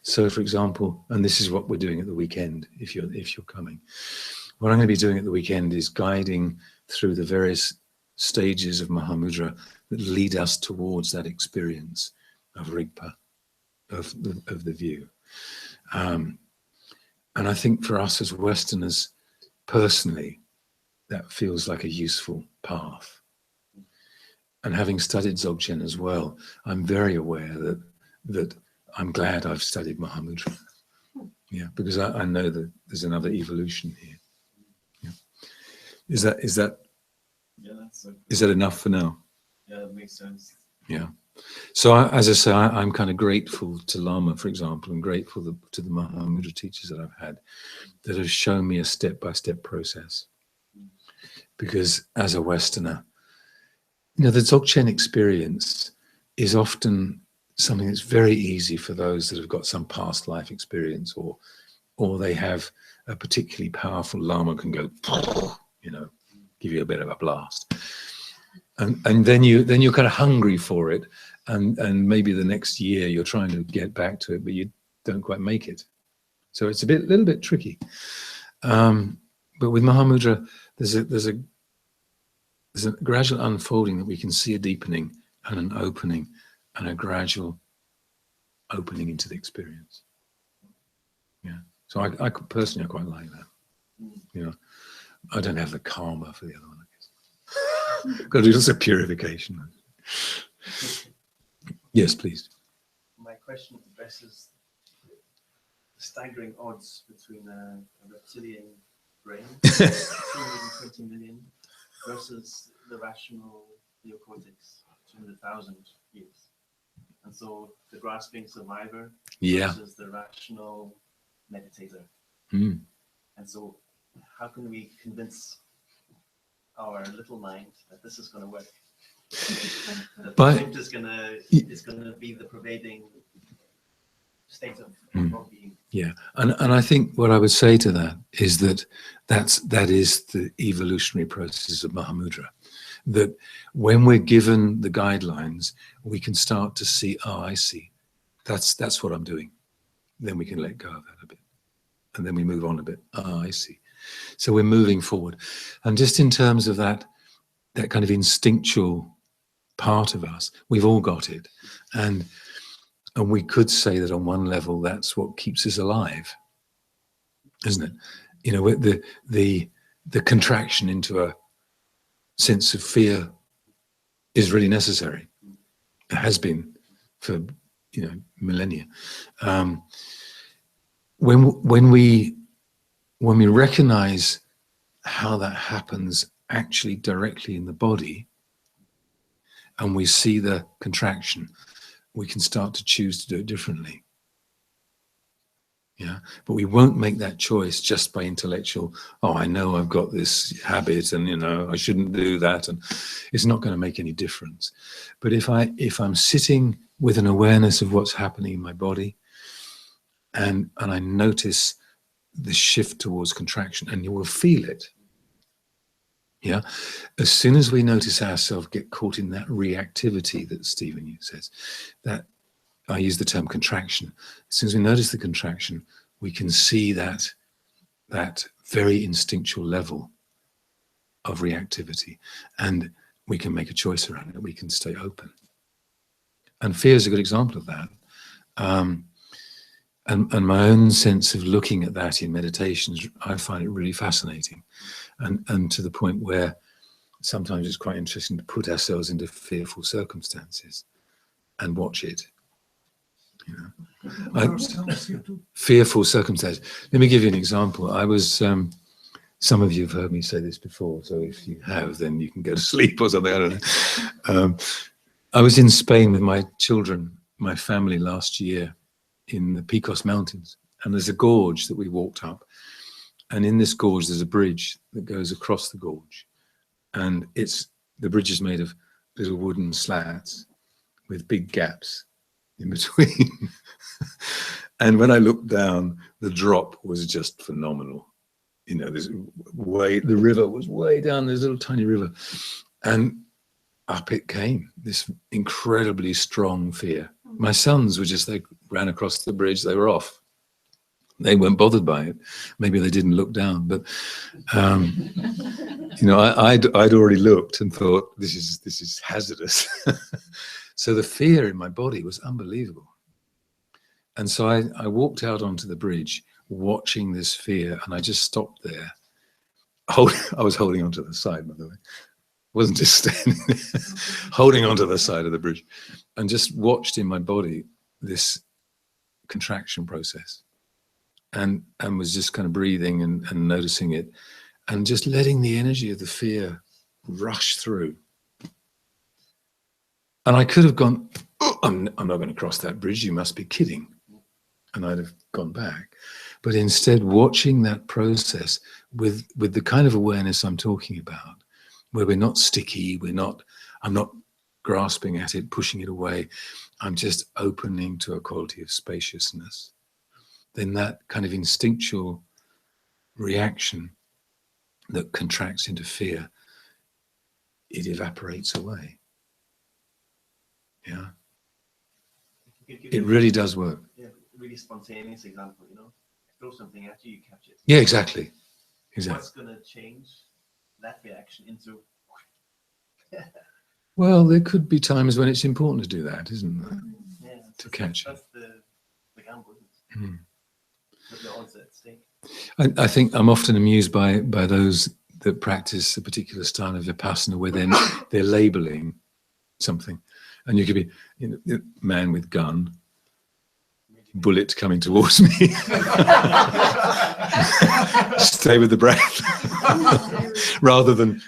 So, for example, and this is what we're doing at the weekend, if you're coming, what I'm going to be doing at the weekend is guiding through the various stages of Mahamudra that lead us towards that experience of Rigpa, of the view. And I think for us as Westerners, personally, that feels like a useful path. And having studied Dzogchen as well, I'm very aware that I'm glad I've studied Mahamudra. Yeah, because I know that there's another evolution here. Yeah. Is that yeah, that's so is that enough for now? yeah, that makes sense. Yeah. So as I say, I'm kind of grateful to Lama, for example, and grateful to the Mahamudra teachers that I've had that have shown me a step-by-step process. Because as a Westerner, you know, the Dzogchen experience is often something that's very easy for those that have got some past life experience, or they have a particularly powerful Lama can go, you know, give you a bit of a blast. And then you're kind of hungry for it, and maybe the next year you're trying to get back to it, but you don't quite make it. So it's little bit tricky. But with Mahamudra, there's a gradual unfolding that we can see a deepening and an opening and a gradual opening into the experience. Yeah. So I personally quite like that. You know, I don't have the karma for the other one, I guess. Got to do lots of purification. Yes, please. My question addresses the staggering odds between a reptilian brain, 220 million, versus the rational neocortex, 200,000 years. And so the grasping survivor versus the rational meditator. Mm. And so how can we convince our little mind that this is going to work? That the mind is going to be the pervading state of being. Yeah, and I think what I would say to that is that is the evolutionary process of Mahamudra. that when we're given the guidelines, we can start to see, oh, I see, that's what I'm doing. Then we can let go of that a bit. And then we move on a bit. Oh, I see. So we're moving forward. And just in terms of that kind of instinctual part of us, we've all got it. And we could say that on one level, that's what keeps us alive, isn't it? You know, the contraction into a sense of fear is really necessary. It has been for, you know, millennia. When we recognize how that happens actually directly in the body, and we see the contraction, we can start to choose to do it differently. Yeah, but we won't make that choice just by intellectual, oh, I know I've got this habit and, you know, I shouldn't do that, and it's not going to make any difference. But if I'm sitting with an awareness of what's happening in my body, and I notice the shift towards contraction, and you will feel it. Yeah, as soon as we notice ourselves get caught in that reactivity that Stephen says, that I use the term contraction. As soon as we notice the contraction, we can see that very instinctual level of reactivity, and we can make a choice around it. We can stay open. And fear is a good example of that. And my own sense of looking at that in meditations, I find it really fascinating, and to the point where sometimes it's quite interesting to put ourselves into fearful circumstances and watch it. You know, fearful circumstances. Let me give you an example. I was, some of you have heard me say this before, so if you have, then you can go to sleep or something, I don't know. I was in Spain with my children, my family last year in the Picos Mountains, and there's a gorge that we walked up, and in this gorge there's a bridge that goes across the gorge, and the bridge is made of little wooden slats with big gaps in between. And when I looked down, the drop was just phenomenal. You know, the river was way down, this little tiny river, and up it came, this incredibly strong fear. My sons were they ran across the bridge, they were off. They weren't bothered by it. Maybe they didn't look down, but you know, I'd already looked and thought, this is hazardous. So the fear in my body was unbelievable. And so I walked out onto the bridge watching this fear, and I just stopped there. I was holding onto the side, by the way. Wasn't just standing there, holding onto the side of the bridge, and just watched in my body this contraction process, and was just kind of breathing and noticing it, and just letting the energy of the fear rush through. And I could have gone, oh, I'm not going to cross that bridge, you must be kidding. And I'd have gone back. But instead, watching that process with the kind of awareness I'm talking about, where we're not sticky, I'm not grasping at it, pushing it away, I'm just opening to a quality of spaciousness, then that kind of instinctual reaction that contracts into fear, it evaporates away. Yeah. It really does work. Yeah, really spontaneous example, you know, throw something at you, you catch it. Yeah, exactly. Exactly. What's going to change that reaction into? Well, there could be times when it's important to do that, isn't there? Yeah, To catch it. That's the gamble, isn't it? Mm. With the odds at stake. I think I'm often amused by those that practice a particular style of Vipassana where they're labeling something. And you could be, you know, man with gun, bullet coming towards me. Stay with the breath. Rather than...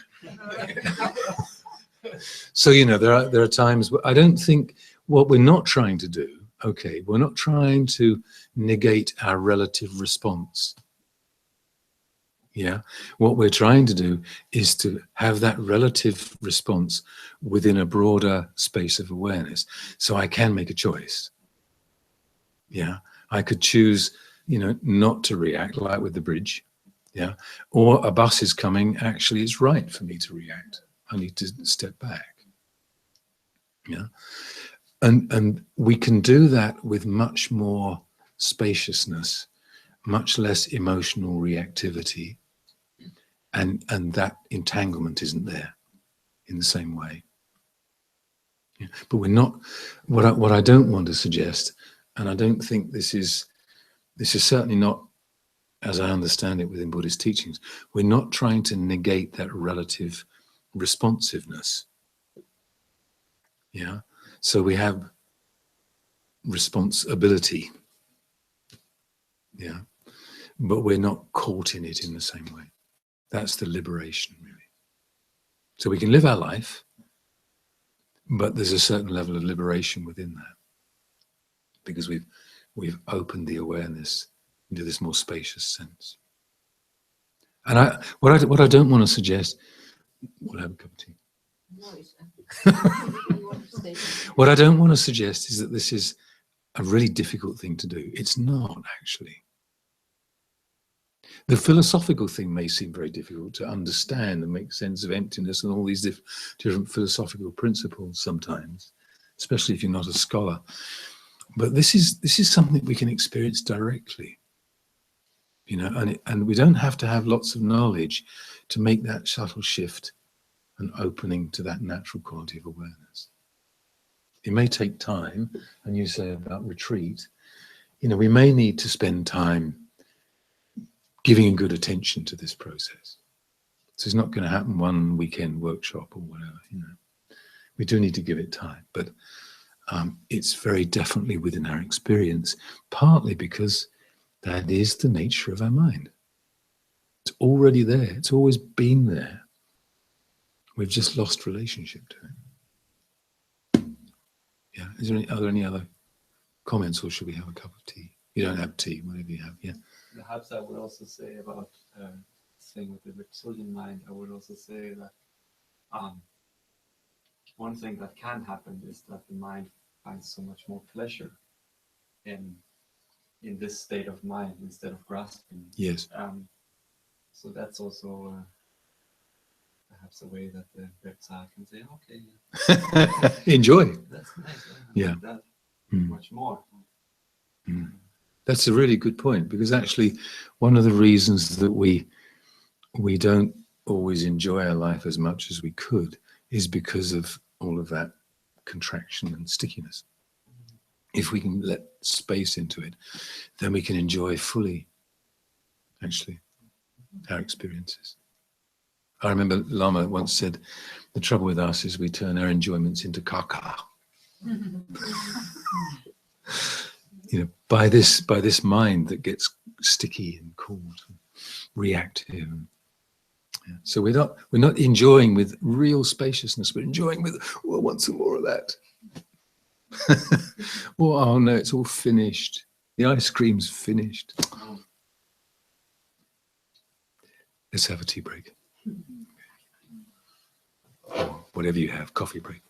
So, you know, there are times where I don't think what we're not trying to do, okay, we're not trying to negate our relative response. Yeah, what we're trying to do is to have that relative response within a broader space of awareness. So I can make a choice. Yeah, I could choose, you know, not to react, like with the bridge. Yeah, or a bus is coming, actually it's right for me to react. I need to step back. Yeah. And we can do that with much more spaciousness, much less emotional reactivity, and that entanglement isn't there in the same way. Yeah. But we're not, what I don't want to suggest, and I don't think this is certainly not, as I understand it within Buddhist teachings, we're not trying to negate that relative responsiveness. Yeah. So we have responsibility. Yeah. But we're not caught in it in the same way. That's the liberation, really. So we can live our life, but there's a certain level of liberation within that, because we've opened the awareness into this more spacious sense. And what I don't want to suggest, we'll have a cup of tea. No, you want to stay. What I don't want to suggest is that this is a really difficult thing to do. It's not, actually. The philosophical thing may seem very difficult to understand and make sense of emptiness and all these different philosophical principles sometimes, especially if you're not a scholar. But this is something we can experience directly, you know, and we don't have to have lots of knowledge to make that subtle shift and opening to that natural quality of awareness. It may take time, and you say about retreat, you know, we may need to spend time giving good attention to this process. So it's not going to happen one weekend workshop or whatever, you know. We do need to give it time, but it's very definitely within our experience, partly because that is the nature of our mind. It's already there. It's always been there. We've just lost relationship to it. Yeah. Are there any other comments, or should we have a cup of tea? You don't have tea, whatever you have. Yeah. Perhaps I would also say about saying with the reptilian mind, I would also say that one thing that can happen is that the mind finds so much more pleasure in this state of mind instead of grasping. Yes. So that's also perhaps a way that the reptile can say, okay, Enjoy. that's nice. Yeah. That Mm. much more. Mm. That's a really good point, because actually one of the reasons that we don't always enjoy our life as much as we could is because of all of that contraction and stickiness. If we can let space into it, then we can enjoy fully, actually, our experiences. I remember Lama once said, the trouble with us is we turn our enjoyments into kaka. You know, by this mind that gets sticky and cold, and reactive. Yeah. So we're not enjoying with real spaciousness. We're enjoying with, well, I want some more of that. Well, oh no, it's all finished. The ice cream's finished. Let's have a tea break. Or whatever you have, coffee break.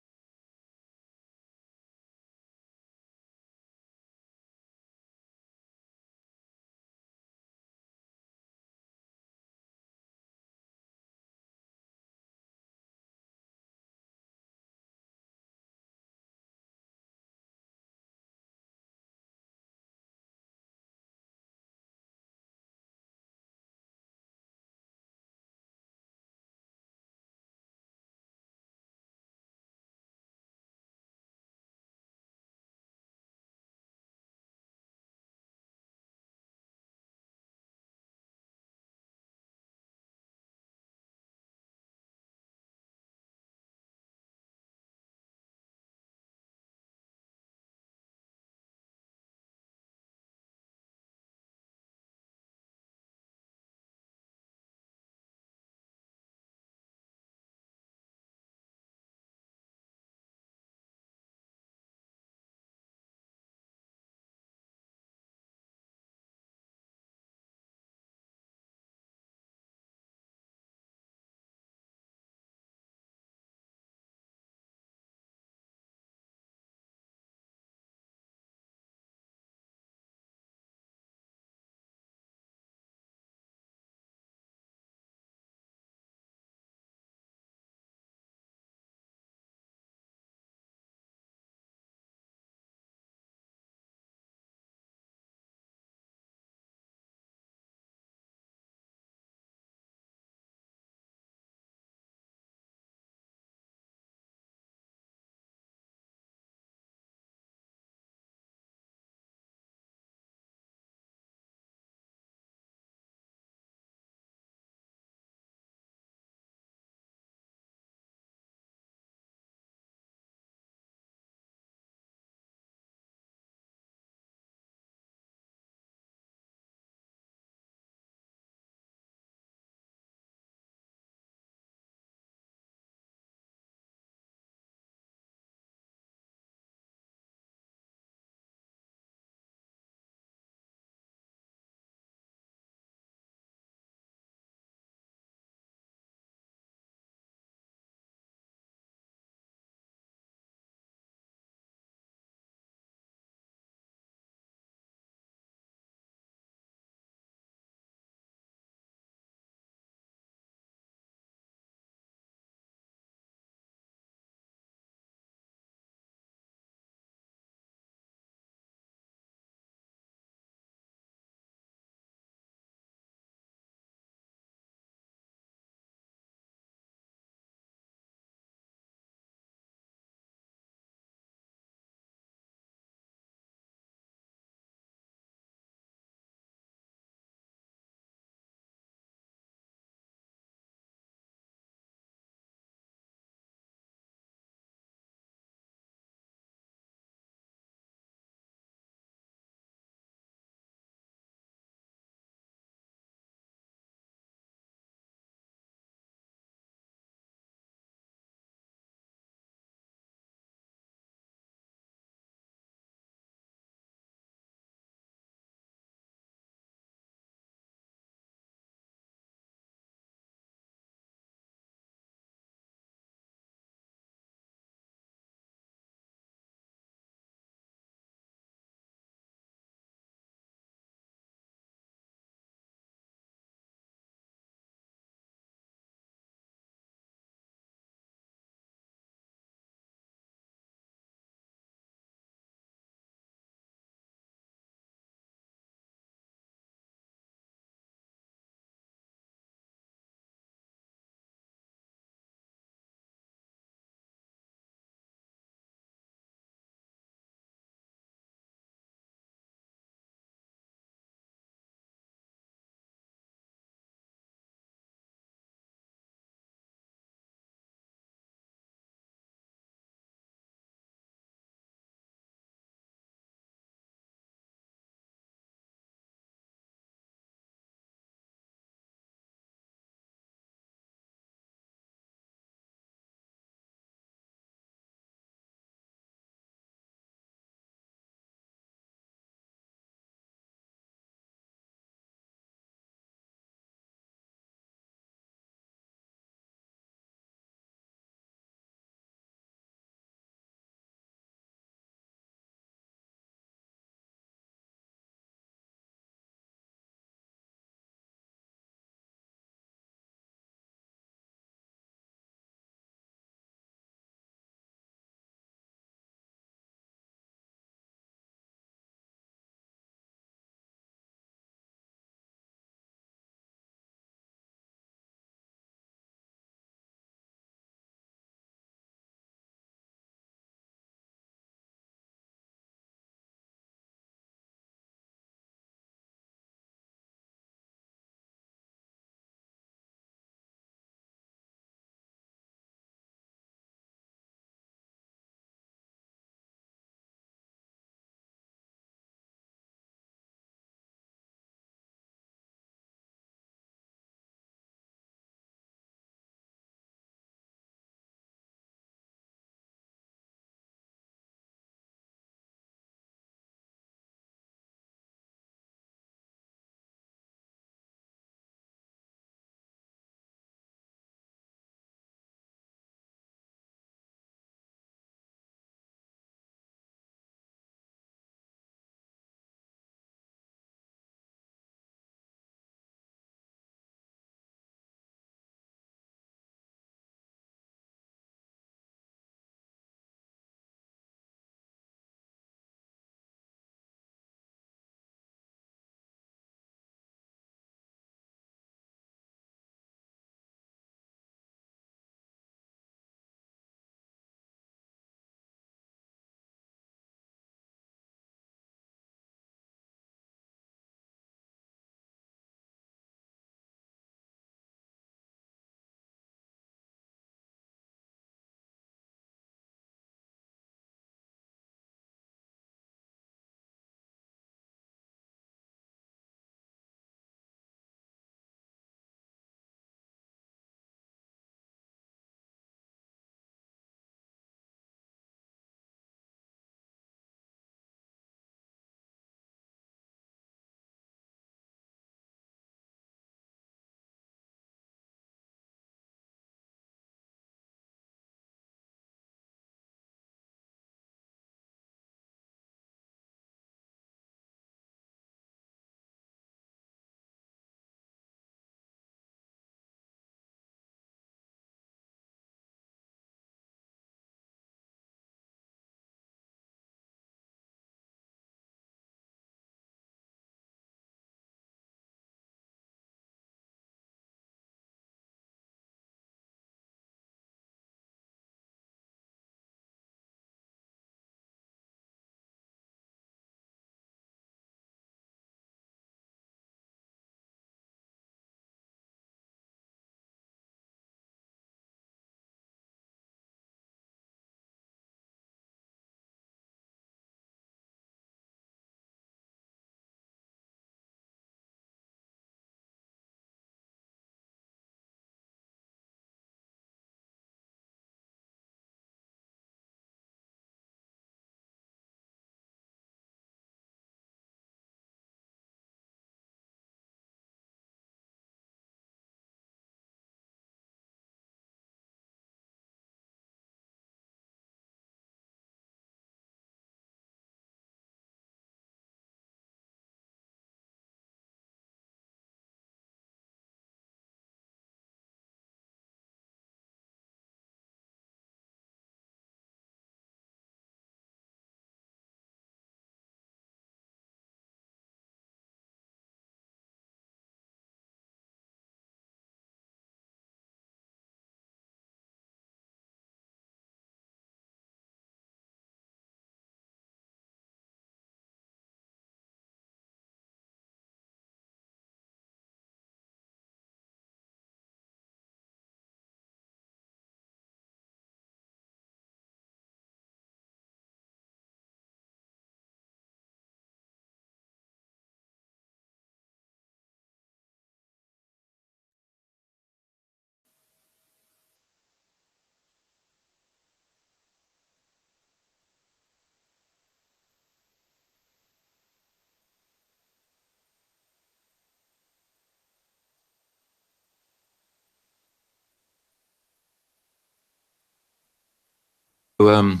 I'm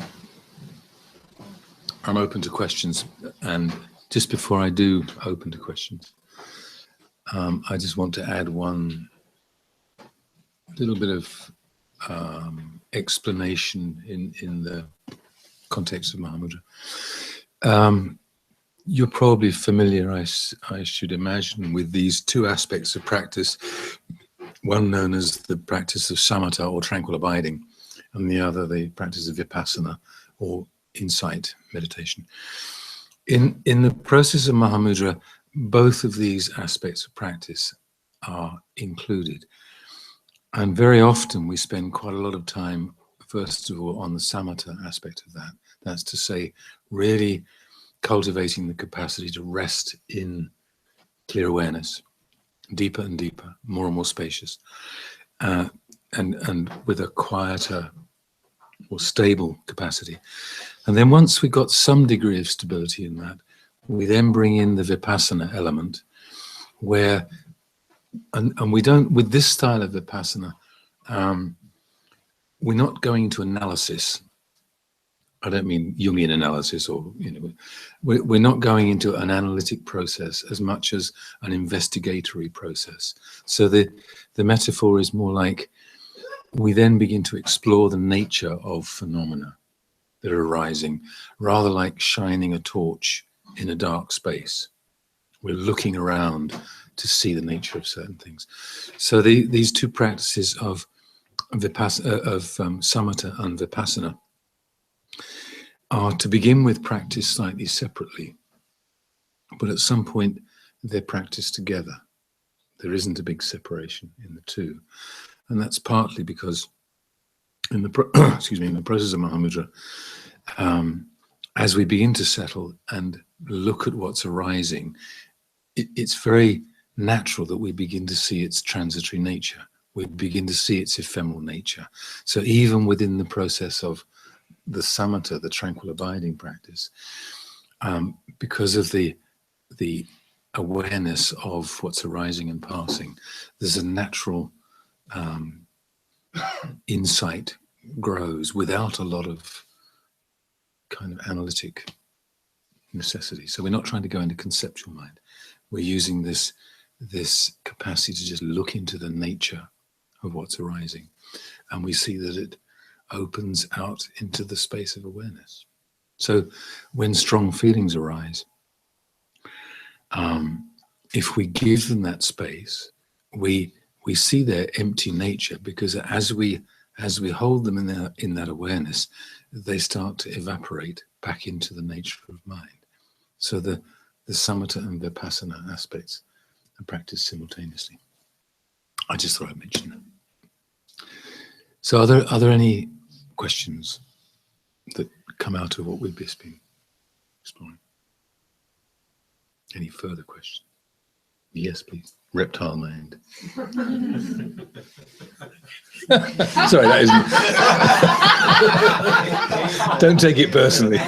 open to questions, and just before I do open to questions, I just want to add one little bit of explanation in the context of Mahamudra. You're probably familiar, I should imagine, with these two aspects of practice, one known as the practice of samatha, or tranquil abiding, and the other the practice of vipassana, or insight meditation. In the process of Mahamudra, both of these aspects of practice are included. And very often we spend quite a lot of time, first of all, on the samatha aspect of that. That's to say, really cultivating the capacity to rest in clear awareness, deeper and deeper, more and more spacious, and with a quieter, more stable capacity. And then once we've got some degree of stability in that, we then bring in the vipassana element, where, and we don't, with this style of vipassana, we're not going into analysis. I don't mean Jungian analysis, or, you know, we're not going into an analytic process as much as an investigatory process. So the metaphor is more like we then begin to explore the nature of phenomena that are arising, rather like shining a torch in a dark space. We're looking around to see the nature of certain things. So these two practices of samatha and vipassana are, to begin with, practiced slightly separately, but at some point they're practiced together. There isn't a big separation in the two, and that's partly because in the excuse me, in the process of Mahamudra, as we begin to settle and look at what's arising, it's very natural that we begin to see its transitory nature. We begin to see its ephemeral nature. So even within the process of the samatha, the tranquil abiding practice, because of the awareness of what's arising and passing, there's a natural insight grows without a lot of kind of analytic necessity. So we're not trying to go into conceptual mind. We're using this capacity to just look into the nature of what's arising, and we see that it opens out into the space of awareness. So when strong feelings arise, if we give them that space, we see their empty nature, because as we hold them in that awareness, they start to evaporate back into the nature of mind. So the samatha and vipassana aspects are practiced simultaneously. I just thought I'd mention that. So are there any questions that come out of what we've just been exploring? Any further questions? Yes, please. Reptile mind. Sorry, that isn't. Don't take it personally.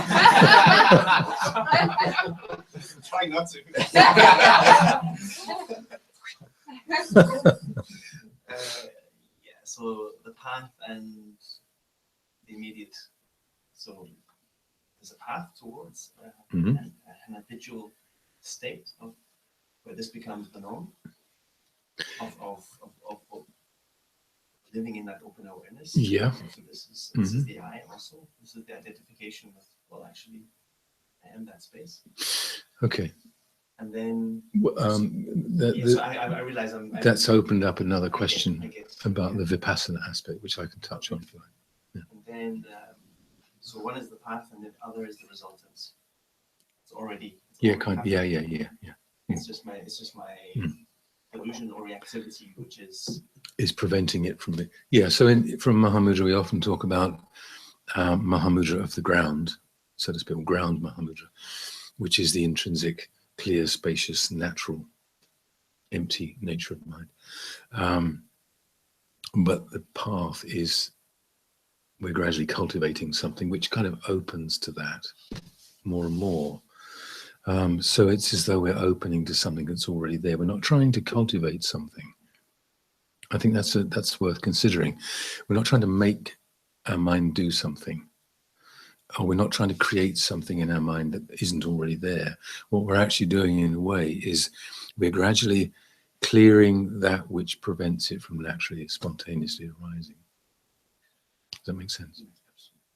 Try not to. Yeah, so the path and the immediate. So there's a path towards an habitual state of where this becomes the norm of living in that open awareness. Yeah. So this is the I also. This is the identification with, well, actually, I am that space. Okay. And then so I realize that's opened up another question I get, about the vipassana aspect, which I can touch on if you like. Yeah. And then so one is the path, and the other is the resultants. It's already Yeah, happening. yeah. It's just my illusion or reactivity, which is preventing it from so from Mahamudra we often talk about Mahamudra of the ground, so to speak, or ground Mahamudra, which is the intrinsic, clear, spacious, natural, empty nature of mind. But the path is, we're gradually cultivating something which kind of opens to that more and more. So it's as though we're opening to something that's already there. We're not trying to cultivate something. I think that's worth considering. We're not trying to make our mind do something. or we're not trying to create something in our mind that isn't already there. What we're actually doing in a way is we're gradually clearing that which prevents it from naturally, spontaneously arising. Does that make sense?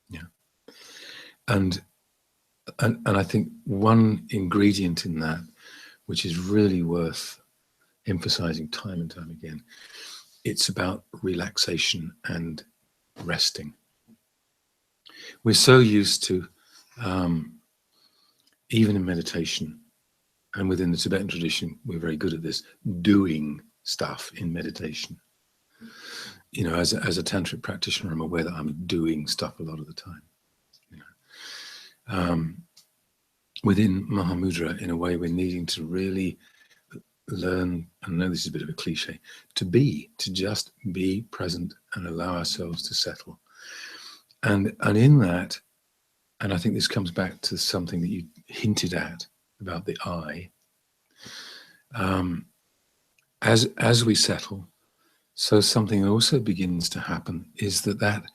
Yeah. And I think one ingredient in that, which is really worth emphasizing time and time again, it's about relaxation and resting. We're so used to, even in meditation, and within the Tibetan tradition, we're very good at this, doing stuff in meditation. You know, as a tantric practitioner, I'm aware that I'm doing stuff a lot of the time. You know, within Mahamudra, in a way, we're needing to really learn, I know this is a bit of a cliche, to just be present and allow ourselves to settle. And in that, and I think this comes back to something that you hinted at about the I, as we settle, so something also begins to happen is that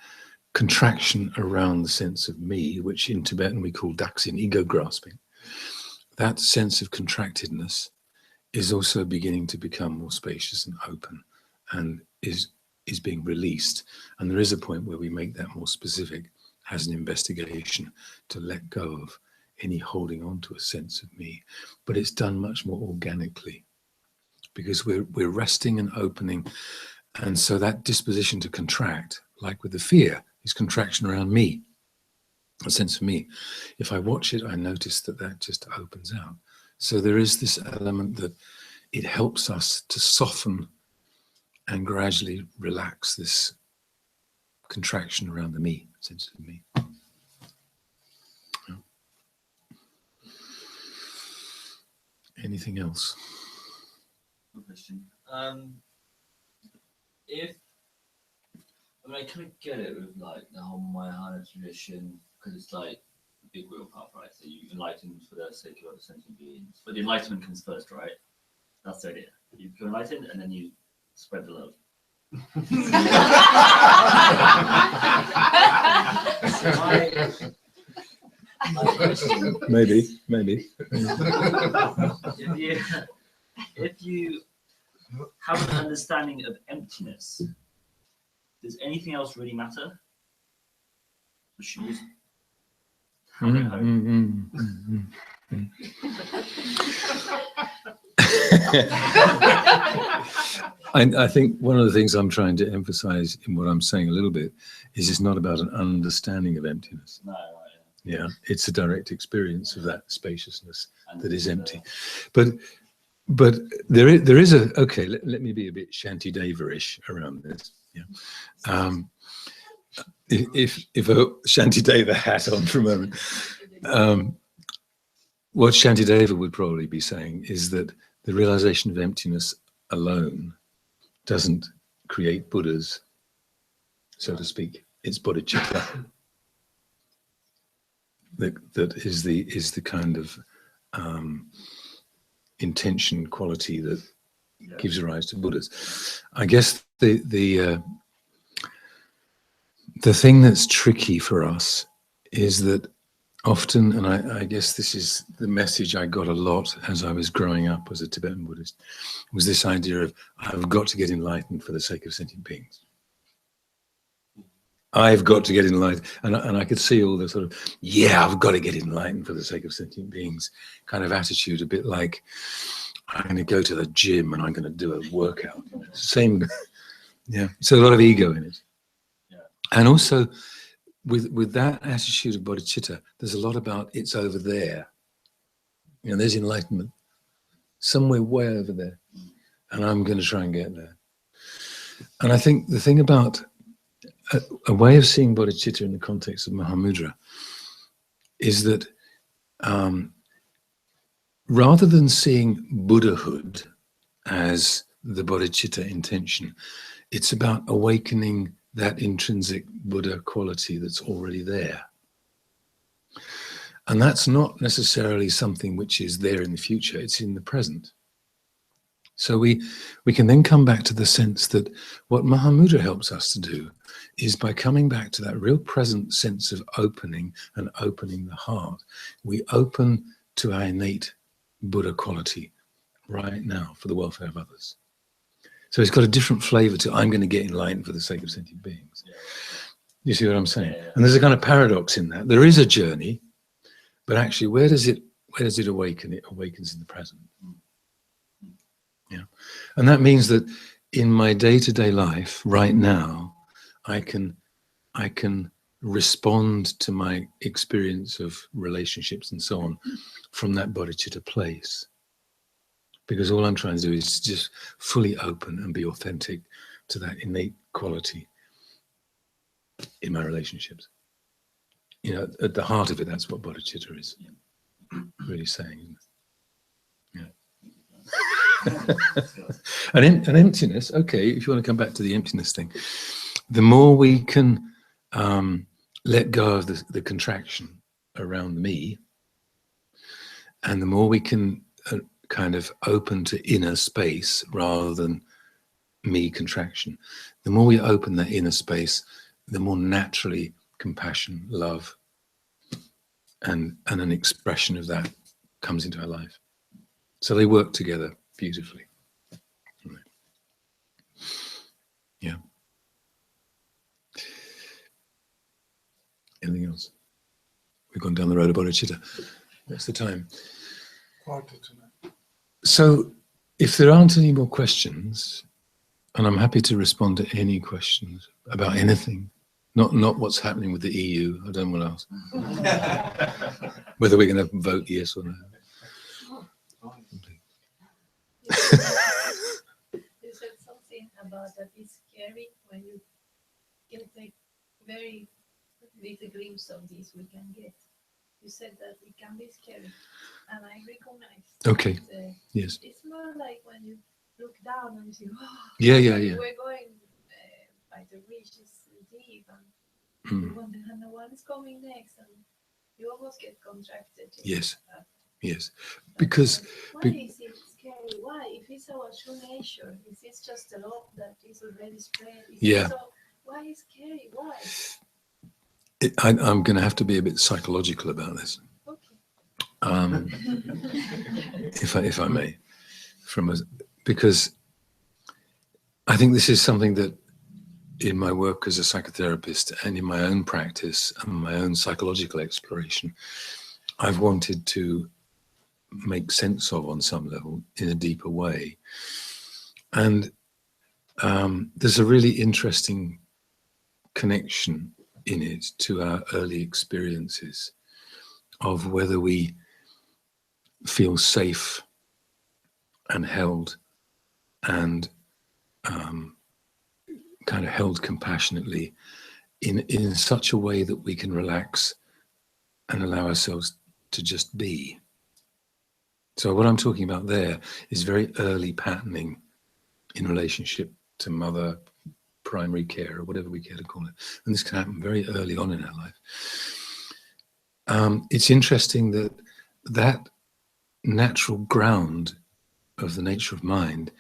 contraction around the sense of me, which in Tibetan we call daksin, ego grasping, that sense of contractedness is also beginning to become more spacious and open, and is being released. And there is a point where we make that more specific as an investigation to let go of any holding on to a sense of me. But it's done much more organically because we're resting and opening. And so that disposition to contract, like with the fear, is contraction around me, a sense of me. If I watch it, I notice that just opens out. So there is this element that it helps us to soften and gradually relax this contraction around the me, sense of me. Yeah. Anything else? Good question. I kind of get it with like the whole Mahayana tradition, because it's like a big wheel path, right? So you enlighten for the sake of other sentient beings, but the enlightenment comes first, right? That's the idea. You become enlightened and then you spread the love. My question, Maybe. if you have an understanding of emptiness, does anything else really matter? Or should you just have it home? I think one of the things I'm trying to emphasize in what I'm saying a little bit is it's not about an understanding of emptiness. No, right, Yeah, it's a direct experience of that spaciousness that is empty. But there is a, okay, let me be a bit Shantideva-ish around this. Yeah. If a Shantideva hat on for a moment, what Shantideva would probably be saying is that the realization of emptiness alone doesn't create Buddhas, so to speak. It's bodhicitta that is the kind of intention quality that gives rise to Buddhas. I guess the thing that's tricky for us is that often, and I guess this is the message I got a lot as I was growing up as a Tibetan Buddhist, was this idea of I've got to get enlightened for the sake of sentient beings. I've got to get enlightened, and I could see all the sort of, yeah, I've got to get enlightened for the sake of sentient beings kind of attitude, a bit like I'm going to go to the gym and I'm going to do a workout. Same, yeah. So a lot of ego in it, and also with that attitude of bodhicitta, there's a lot about it's over there. You know, there's enlightenment somewhere way over there, and I'm going to try and get there. And I think the thing about a way of seeing bodhicitta in the context of Mahamudra is that rather than seeing Buddhahood as the bodhicitta intention, it's about awakening that intrinsic Buddha quality that's already there. And that's not necessarily something which is there in the future, it's in the present. So we can then come back to the sense that what Mahamudra helps us to do is by coming back to that real present sense of opening and opening the heart. We open to our innate Buddha quality right now for the welfare of others. So it's got a different flavor to I'm going to get enlightened for the sake of sentient beings. You see what I'm saying? And there's a kind of paradox in that. There is a journey, but actually where does it awaken? It awakens in the present. Yeah. And that means that in my day-to-day life right now, I can respond to my experience of relationships and so on from that bodhicitta place. Because all I'm trying to do is just fully open and be authentic to that innate quality in my relationships. You know, at the heart of it, that's what bodhicitta is really saying. Yeah. An emptiness, okay, if you want to come back to the emptiness thing, the more we can let go of the contraction around me, and the more we can kind of open to inner space rather than me contraction, the more we open that inner space, the more naturally compassion, love, and an expression of that comes into our life. So they work together beautifully. Yeah. Anything else? We've gone down the road of bodhicitta. What's the time? 8:45. So if there aren't any more questions, and I'm happy to respond to any questions about anything, not what's happening with the EU, I don't want to ask. Whether we're going to vote yes or no. You said something about that it's scary when you get a very little glimpse of this we can get. You said that it can be scary, and I recognize. Okay. That, Yes. it's more like when you look down and you see, oh, Yeah. we're going by the reach is deep, and you wonder, and what is coming next, and you almost get contracted. Yes. Yes. Because why is it scary? Why? If it's our true nature, if it's just a law that is already spread, so why is it scary? Why? I'm going to have to be a bit psychological about this, Okay. if I may, because I think this is something that in my work as a psychotherapist and in my own practice and my own psychological exploration, I've wanted to make sense of on some level in a deeper way. And there's a really interesting connection in it to our early experiences of whether we feel safe and held and kind of held compassionately in such a way that we can relax and allow ourselves to just be. So what I'm talking about there is very early patterning in relationship to mother, primary care, or whatever we care to call it. And this can happen very early on in our life. It's interesting that that natural ground of the nature of mind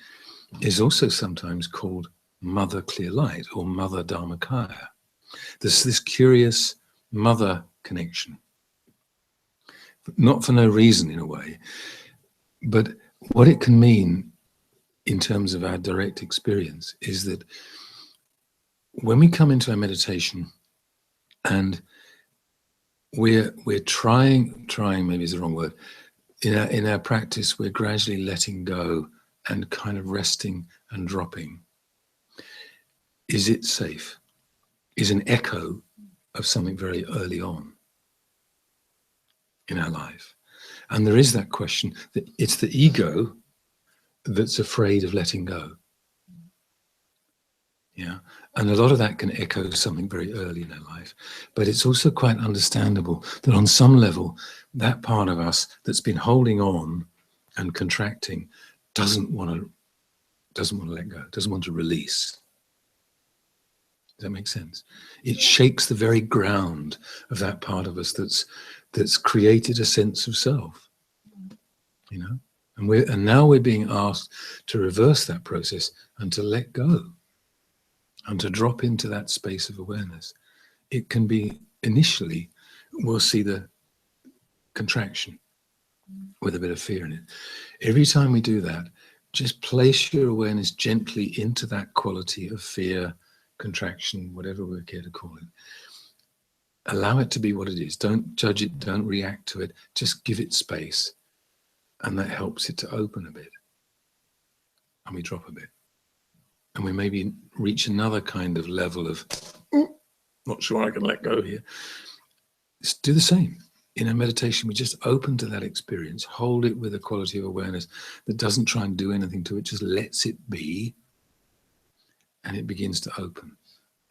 is also sometimes called mother clear light or mother dharmakaya. There's this curious mother connection, not for no reason in a way, but what it can mean in terms of our direct experience is that when we come into our meditation and we're trying maybe is the wrong word, in our practice we're gradually letting go and kind of resting and dropping. Is it safe? Is an echo of something very early on in our life. And there is that question that it's the ego that's afraid of letting go. Yeah, and a lot of that can echo something very early in our life. But it's also quite understandable that on some level, that part of us that's been holding on and contracting doesn't want to let go, doesn't want to release. Does that make sense? It shakes the very ground of that part of us that's created a sense of self, you know. And now we're being asked to reverse that process and to let go and to drop into that space of awareness. It can be, initially, we'll see the contraction with a bit of fear in it. Every time we do that, just place your awareness gently into that quality of fear, contraction, whatever we care to call it. Allow it to be what it is. Don't judge it, don't react to it. Just give it space. And that helps it to open a bit. And we drop a bit. And we maybe reach another kind of level of, not sure I can let go here. Just do the same. In our meditation, we just open to that experience, hold it with a quality of awareness that doesn't try and do anything to it, just lets it be, and it begins to open.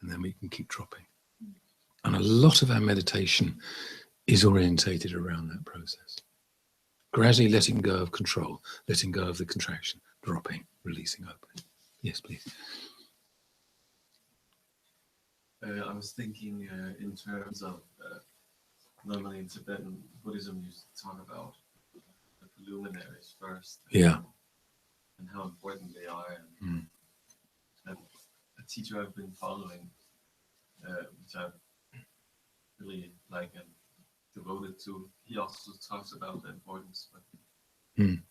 And then we can keep dropping. And a lot of our meditation is orientated around that process. Gradually letting go of control, letting go of the contraction, dropping, releasing, opening. Yes, please. I was thinking in terms of normally in Tibetan Buddhism, you talk about the preliminaries first. Yeah. And how important they are. And a teacher I've been following, which I really like and devoted to, he also talks about the importance. And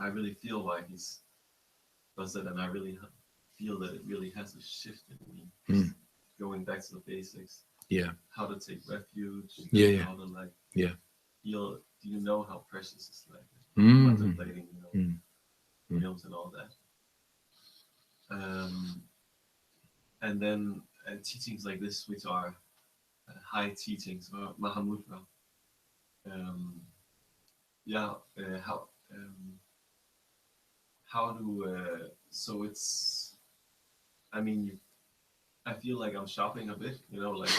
I really feel why he's does that, and I really feel that it really has a shift in me. Going back to the basics. Yeah. How to take refuge. Yeah. How to like Yeah. feel. Do you know how precious it's like contemplating, films and all that. And then teachings like this, which are high teachings, Mahamudra. How do so it's. I mean, I feel like I'm shopping a bit, like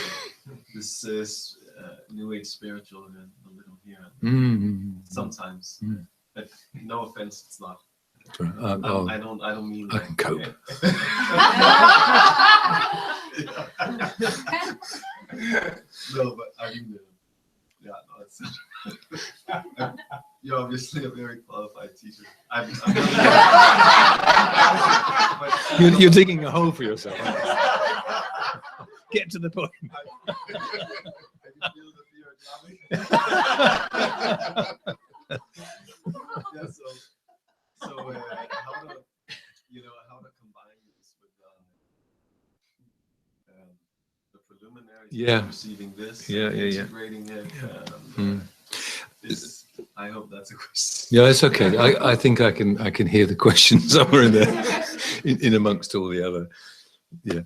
this is New Age spiritual and a little here. Sometimes, but no offense, it's not. I don't mean. I can cope. No, but I mean, it's. You're obviously a very qualified teacher. You're digging a hole for yourself. Get to the point. I can feel the fear coming. Yeah, so how to combine this with the preliminaries, receiving this, integrating it. I hope that's a question. Yeah, it's okay. I think I can hear the question somewhere in there, in amongst all the other. Yeah.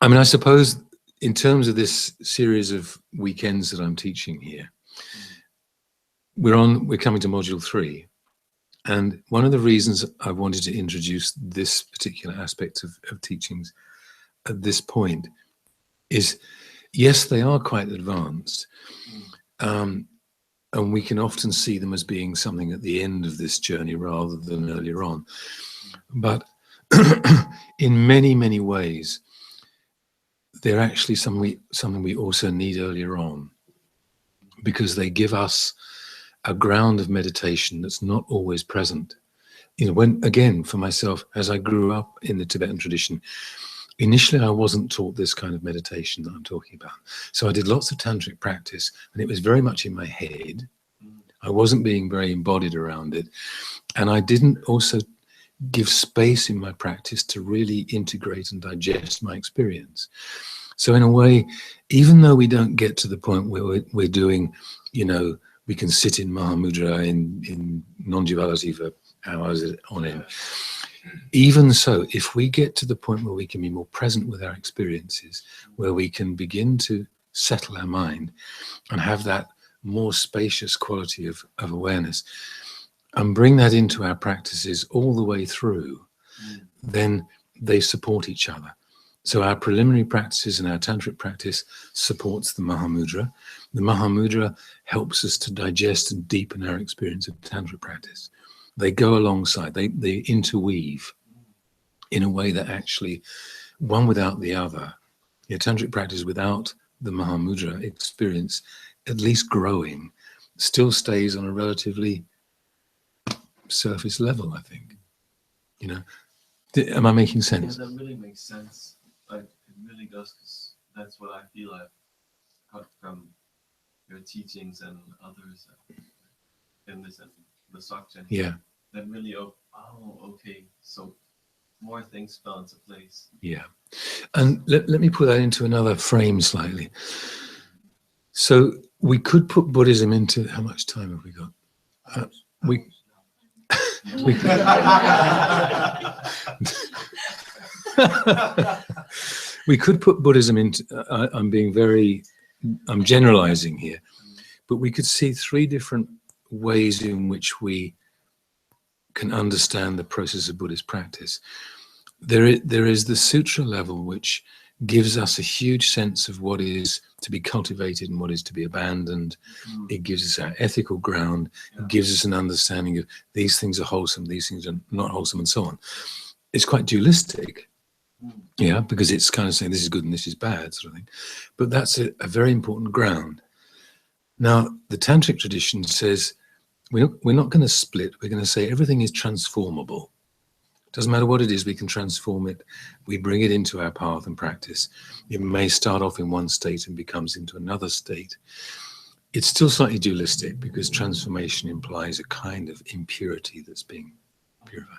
I mean, I suppose in terms of this series of weekends that I'm teaching here, we're coming to module 3. And one of the reasons I wanted to introduce this particular aspect of teachings at this point is, yes, they are quite advanced. And we can often see them as being something at the end of this journey rather than earlier on. But in many, many ways, they're actually something we also need earlier on, because they give us a ground of meditation that's not always present. When, again, for myself, as I grew up in the Tibetan tradition, initially I wasn't taught this kind of meditation that I'm talking about. So I did lots of tantric practice, and it was very much in my head. I wasn't being very embodied around it. And I didn't also give space in my practice to really integrate and digest my experience. So in a way, even though we don't get to the point where we're doing, we can sit in Mahamudra in non-duality for hours on end. Even so, if we get to the point where we can be more present with our experiences, where we can begin to settle our mind and have that more spacious quality of awareness, and bring that into our practices all the way through, then they support each other. So our preliminary practices and our tantric practice supports the Mahamudra. The Mahamudra helps us to digest and deepen our experience of tantric practice. They go alongside, they interweave in a way that actually, one without the other, tantric practice without the Mahamudra experience, at least growing, still stays on a relatively surface level, I think. Am I making Yeah, sense? that really makes sense. Like, it really does, because that's what I feel I've got from your teachings and others in this and the Sakchen. Yeah, That really, oh, okay, so more things fell into place. yeah. And let me put that into another frame slightly. So we could put Buddhism into, how much time have we got? We we could put Buddhism into, I'm generalizing here, but we could see three different ways in which we can understand the process of Buddhist practice. There is the sutra level, which gives us a huge sense of what is to be cultivated and what is to be abandoned. It gives us our ethical ground. It gives us an understanding of these things are wholesome, these things are not wholesome, and so on. It's quite dualistic, yeah, because it's kind of saying this is good and this is bad, sort of thing. But that's a very important ground. Now, the Tantric tradition says we're not going to split. We're going to say everything is transformable. Doesn't matter what it is, we can transform it. We bring it into our path and practice. It may start off in one state and becomes into another state. It's still slightly dualistic because transformation implies a kind of impurity that's being purified.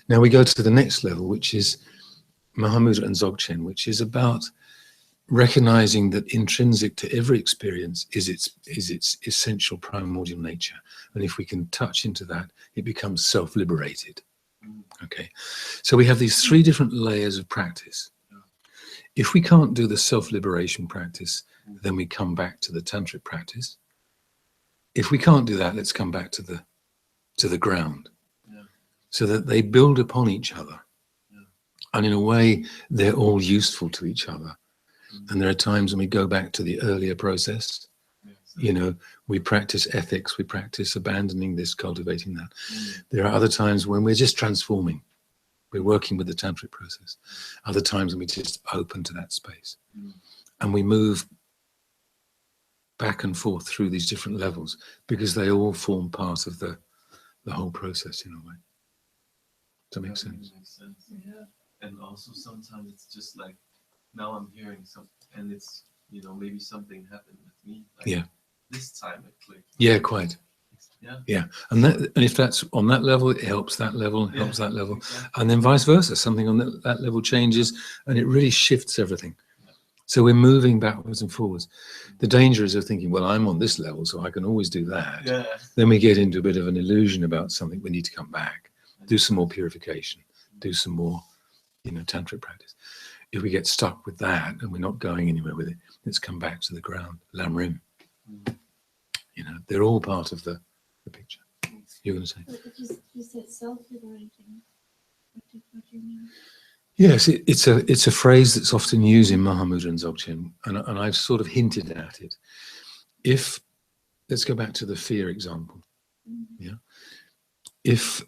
Now we go to the next level, which is Mahamudra and Dzogchen, which is about recognizing that intrinsic to every experience is its essential primordial nature. And if we can touch into that, it becomes self-liberated. Okay, so we have these three different layers of practice. If we can't do the self-liberation practice, then we come back to the tantric practice. If we can't do that, let's come back to the ground, so that they build upon each other. And in a way, they're all useful to each other. And there are times when we go back to the earlier process. You know, we practice ethics, we practice abandoning this, cultivating that. There are other times when we're just transforming. We're working with the tantric process. Other times when we just open to that space. And we move back and forth through these different levels because they all form part of the whole process in a way. Does that make sense? Makes sense. Yeah. And also sometimes it's just like, now I'm hearing something and it's, you know, maybe something happened with me. Like, yeah. This time it clicked. Yeah, quite. Yeah. Yeah. And if that's on that level, it helps that level, helps that level. Exactly. And then vice versa. Something on that level changes and it really shifts everything. So we're moving backwards and forwards. The danger is of thinking, well, I'm on this level, so I can always do that. Yeah. Then we get into a bit of an illusion about something. We need to come back, do some more purification, do some more, you know, tantric practice. If we get stuck with that and we're not going anywhere with it, let's come back to the ground. Lam Rim. You know, they're all part of the picture. You're going to say? You said self-liberating. What do you mean? Yes, it's a phrase that's often used in Mahamudra and Dzogchen, and I've sort of hinted at it. Let's go back to the fear example. Yeah. If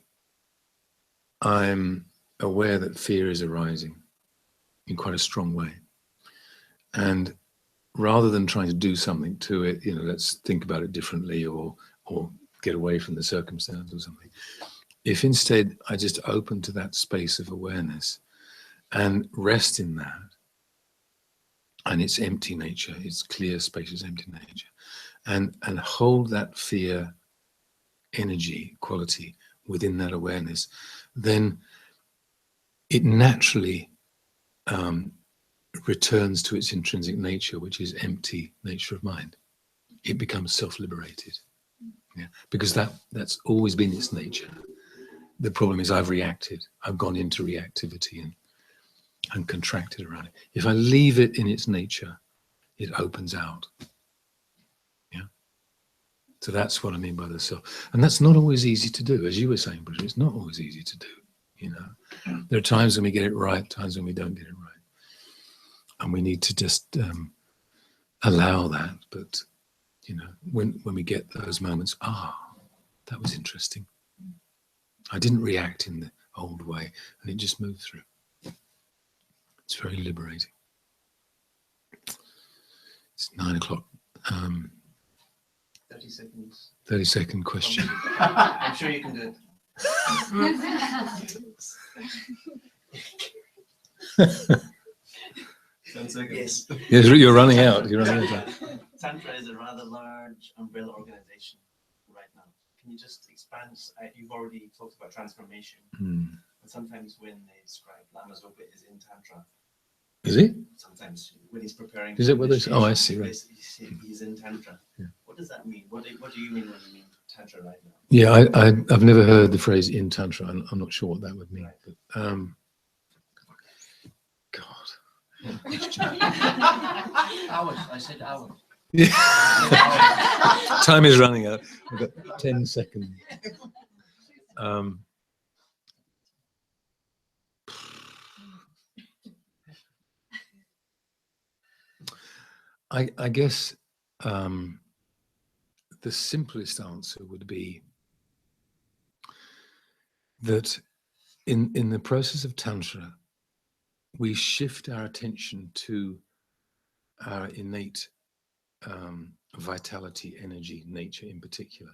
I'm aware that fear is arising in quite a strong way, and rather than trying to do something to it, you know, let's think about it differently or get away from the circumstance or something. If instead I just open to that space of awareness and rest in that, and its empty nature, its clear spacious empty nature, and hold that fear energy quality within that awareness, then it naturally returns to its intrinsic nature, which is empty nature of mind. It becomes self-liberated, yeah, because that's always been its nature. The problem is I've reacted. I've gone into reactivity and contracted around it. If I leave it in its nature, it opens out. Yeah. So that's what I mean by the self. And that's not always easy to do, as you were saying, Bridget. It's not always easy to do. You know, there are times when we get it right, times when we don't get it right. And we need to just allow that. But, you know, when we get those moments, that was interesting. I didn't react in the old way, and it just moved through. It's very liberating. It's 9 o'clock. 30 seconds. 30-second question. I'm sure you can do it. 10 seconds. Yes. Yes, you're running out. You're running out. Tantra is a rather large umbrella organization right now. Can you just expand? You've already talked about transformation, but sometimes when they describe Lama Zopa is in Tantra. Is he? Sometimes when he's preparing. Is it what they say? Oh, I see. Right. He's in Tantra. Yeah. What does that mean? What do you mean when you mean Tantra right now? Yeah, I've never heard the phrase in Tantra. I'm not sure what that would mean. Right. But, God. Hours. I said hours. Yeah. Time is running out. We've got 10 seconds. I guess the simplest answer would be that in the process of Tantra, we shift our attention to our innate vitality, energy, nature in particular,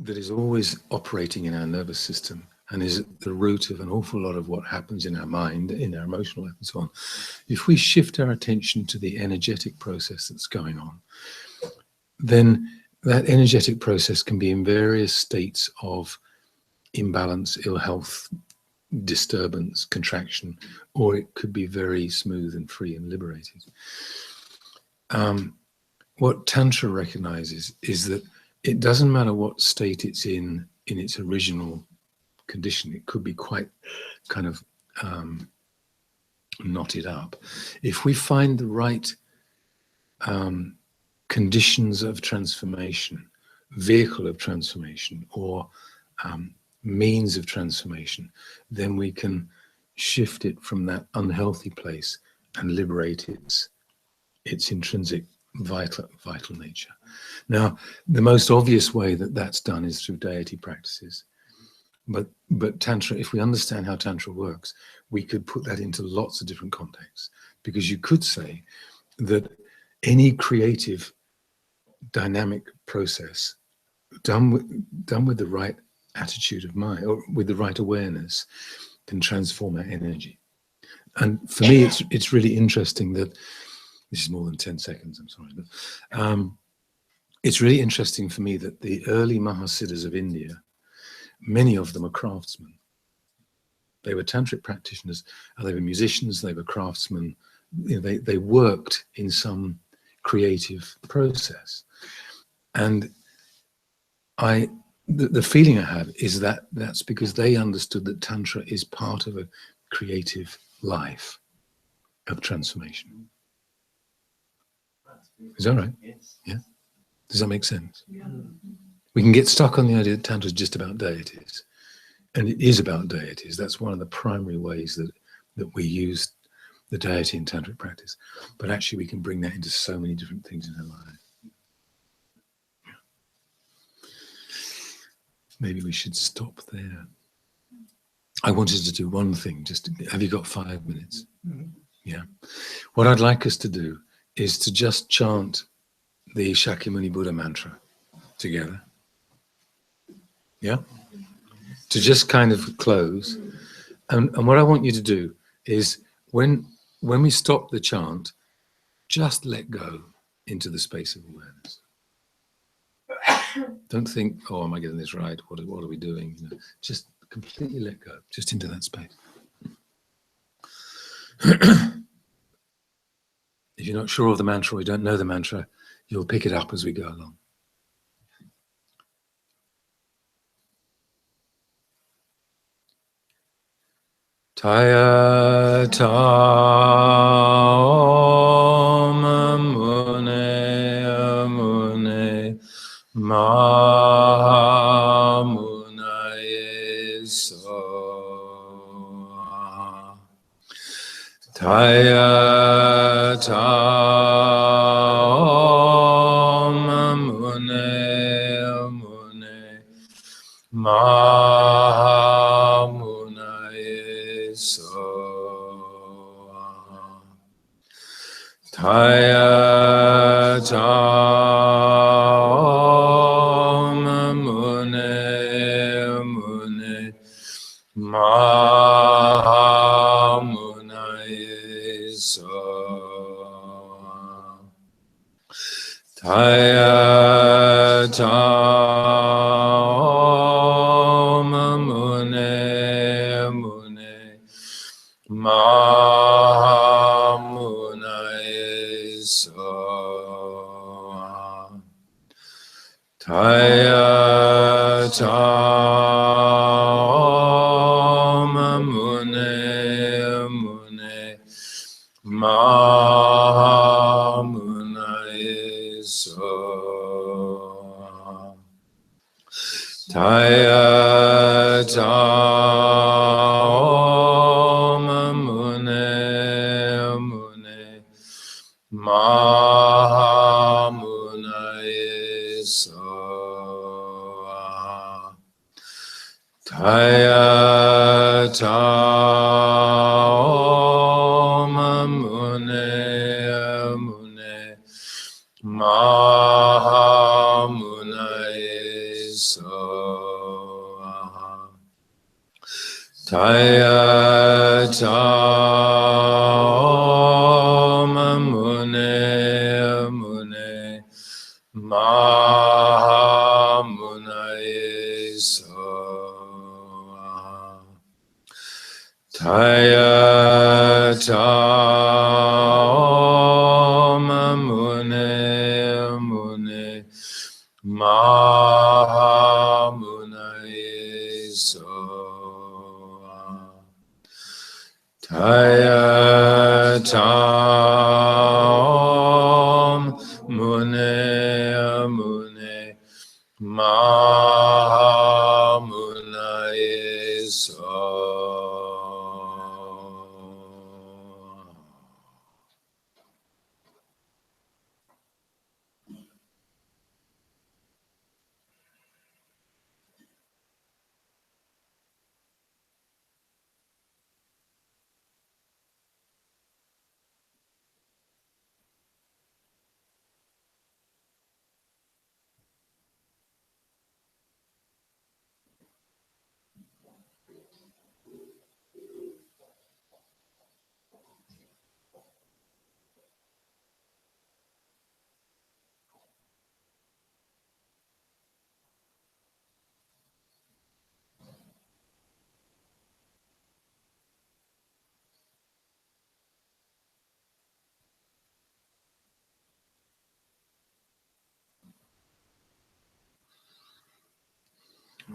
that is always operating in our nervous system and is at the root of an awful lot of what happens in our mind, in our emotional life and so on. If we shift our attention to the energetic process that's going on, then that energetic process can be in various states of imbalance, ill health, disturbance, contraction, or it could be very smooth and free and liberated. What Tantra recognizes is that it doesn't matter what state it's in its original condition. It could be quite kind of knotted up. If we find the right conditions of transformation, vehicle of transformation, or means of transformation, then we can shift it from that unhealthy place and liberate its intrinsic vital nature. Now, the most obvious way that that's done is through deity practices. But Tantra, if we understand how Tantra works, we could put that into lots of different contexts. Because you could say that any creative, dynamic process done with the right attitude of mind, or with the right awareness, can transform our energy. And for me, it's really interesting that, this is more than 10 seconds, I'm sorry, but it's really interesting for me that the early Mahasiddhas of India, many of them are craftsmen. They were tantric practitioners, they were musicians, they were craftsmen. You know, they worked in some creative process. And the feeling I have is that that's because they understood that Tantra is part of a creative life of transformation. Is that right? Yes. Yeah. Does that make sense? Yeah. We can get stuck on the idea that Tantra is just about deities. And it is about deities. That's one of the primary ways that we use the deity in tantric practice. But actually we can bring that into so many different things in our life. Maybe we should stop there. I wanted to do one thing. Have you got 5 minutes? Mm-hmm. Yeah. What I'd like us to do is to just chant the Shakyamuni Buddha mantra together. Yeah? To just kind of close. And what I want you to do is when we stop the chant, just let go into the space of awareness. Don't think, oh, am I getting this right? What are we doing? You know, just completely let go, just into that space. If you're not sure of the mantra or you don't know the mantra, you'll pick it up as we go along. Taya Tam Mune Mune Mahamunaye So Taya Tam Mune Mune Mahamunaye So Taya Tam Mune Mune Mahamunaye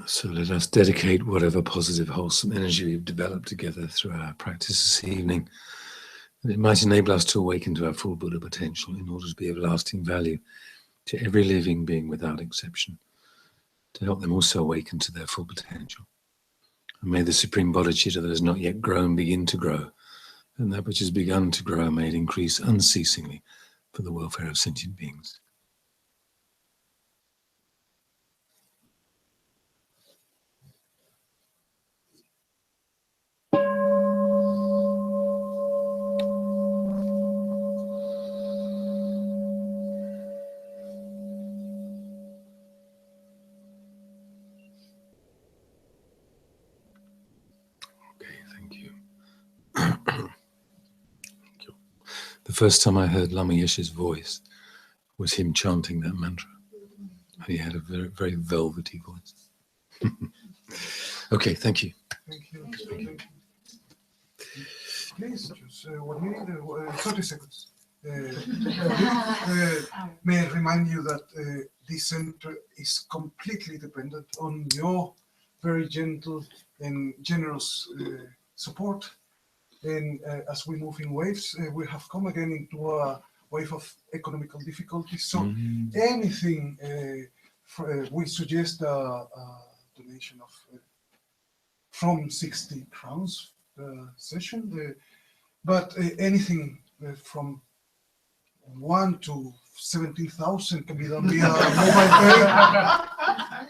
So let us dedicate whatever positive, wholesome energy we've developed together through our practice this evening, that it might enable us to awaken to our full Buddha potential in order to be of lasting value to every living being without exception, to help them also awaken to their full potential. And may the Supreme Bodhicitta that has not yet grown begin to grow, and that which has begun to grow may it increase unceasingly for the welfare of sentient beings. Thank you. The first time I heard Lama Yeshe's voice was him chanting that mantra. And he had a very, very velvety voice. Okay, thank you. Thank you. Thank you. Please, just 1 minute, 30 seconds. May I remind you that this center is completely dependent on your very gentle and generous support. And as we move in waves, we have come again into a wave of economical difficulties. So anything, we suggest a donation of from 60 crowns per session, but anything from 1 to 17,000 can be done via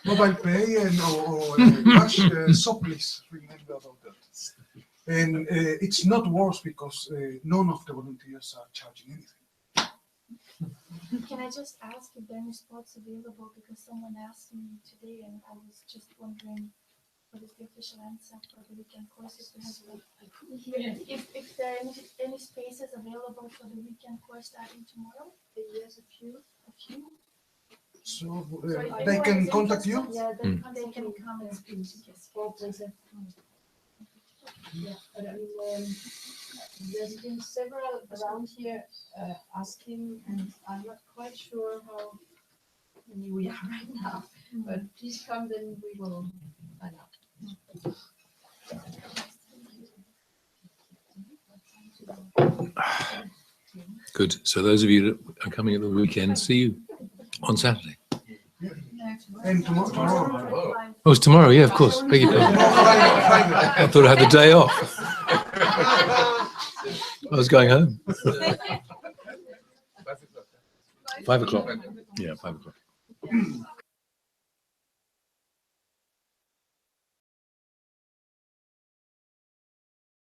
mobile pay and or cash. So please remember about that. And it's not worse because none of the volunteers are charging anything. Can I just ask if there are any spots available? Because someone asked me today, and I was just wondering what is the official answer for the weekend course. If there are any spaces available for the weekend course starting tomorrow? Yes, a few. So if they anyone can is contact you. interested, yeah, they can come and speak. Or there's a, yeah, but I mean, there's been several around here asking, and I'm not quite sure how many we are right now. But please come, then we will find out. Good. So those of you that are coming at the weekend, see you on Saturday. And tomorrow. Oh, it's tomorrow. Yeah, of course. Beg your pardon. Friday. I thought I had the day off. I was going home. 5 o'clock. Yeah, 5 o'clock.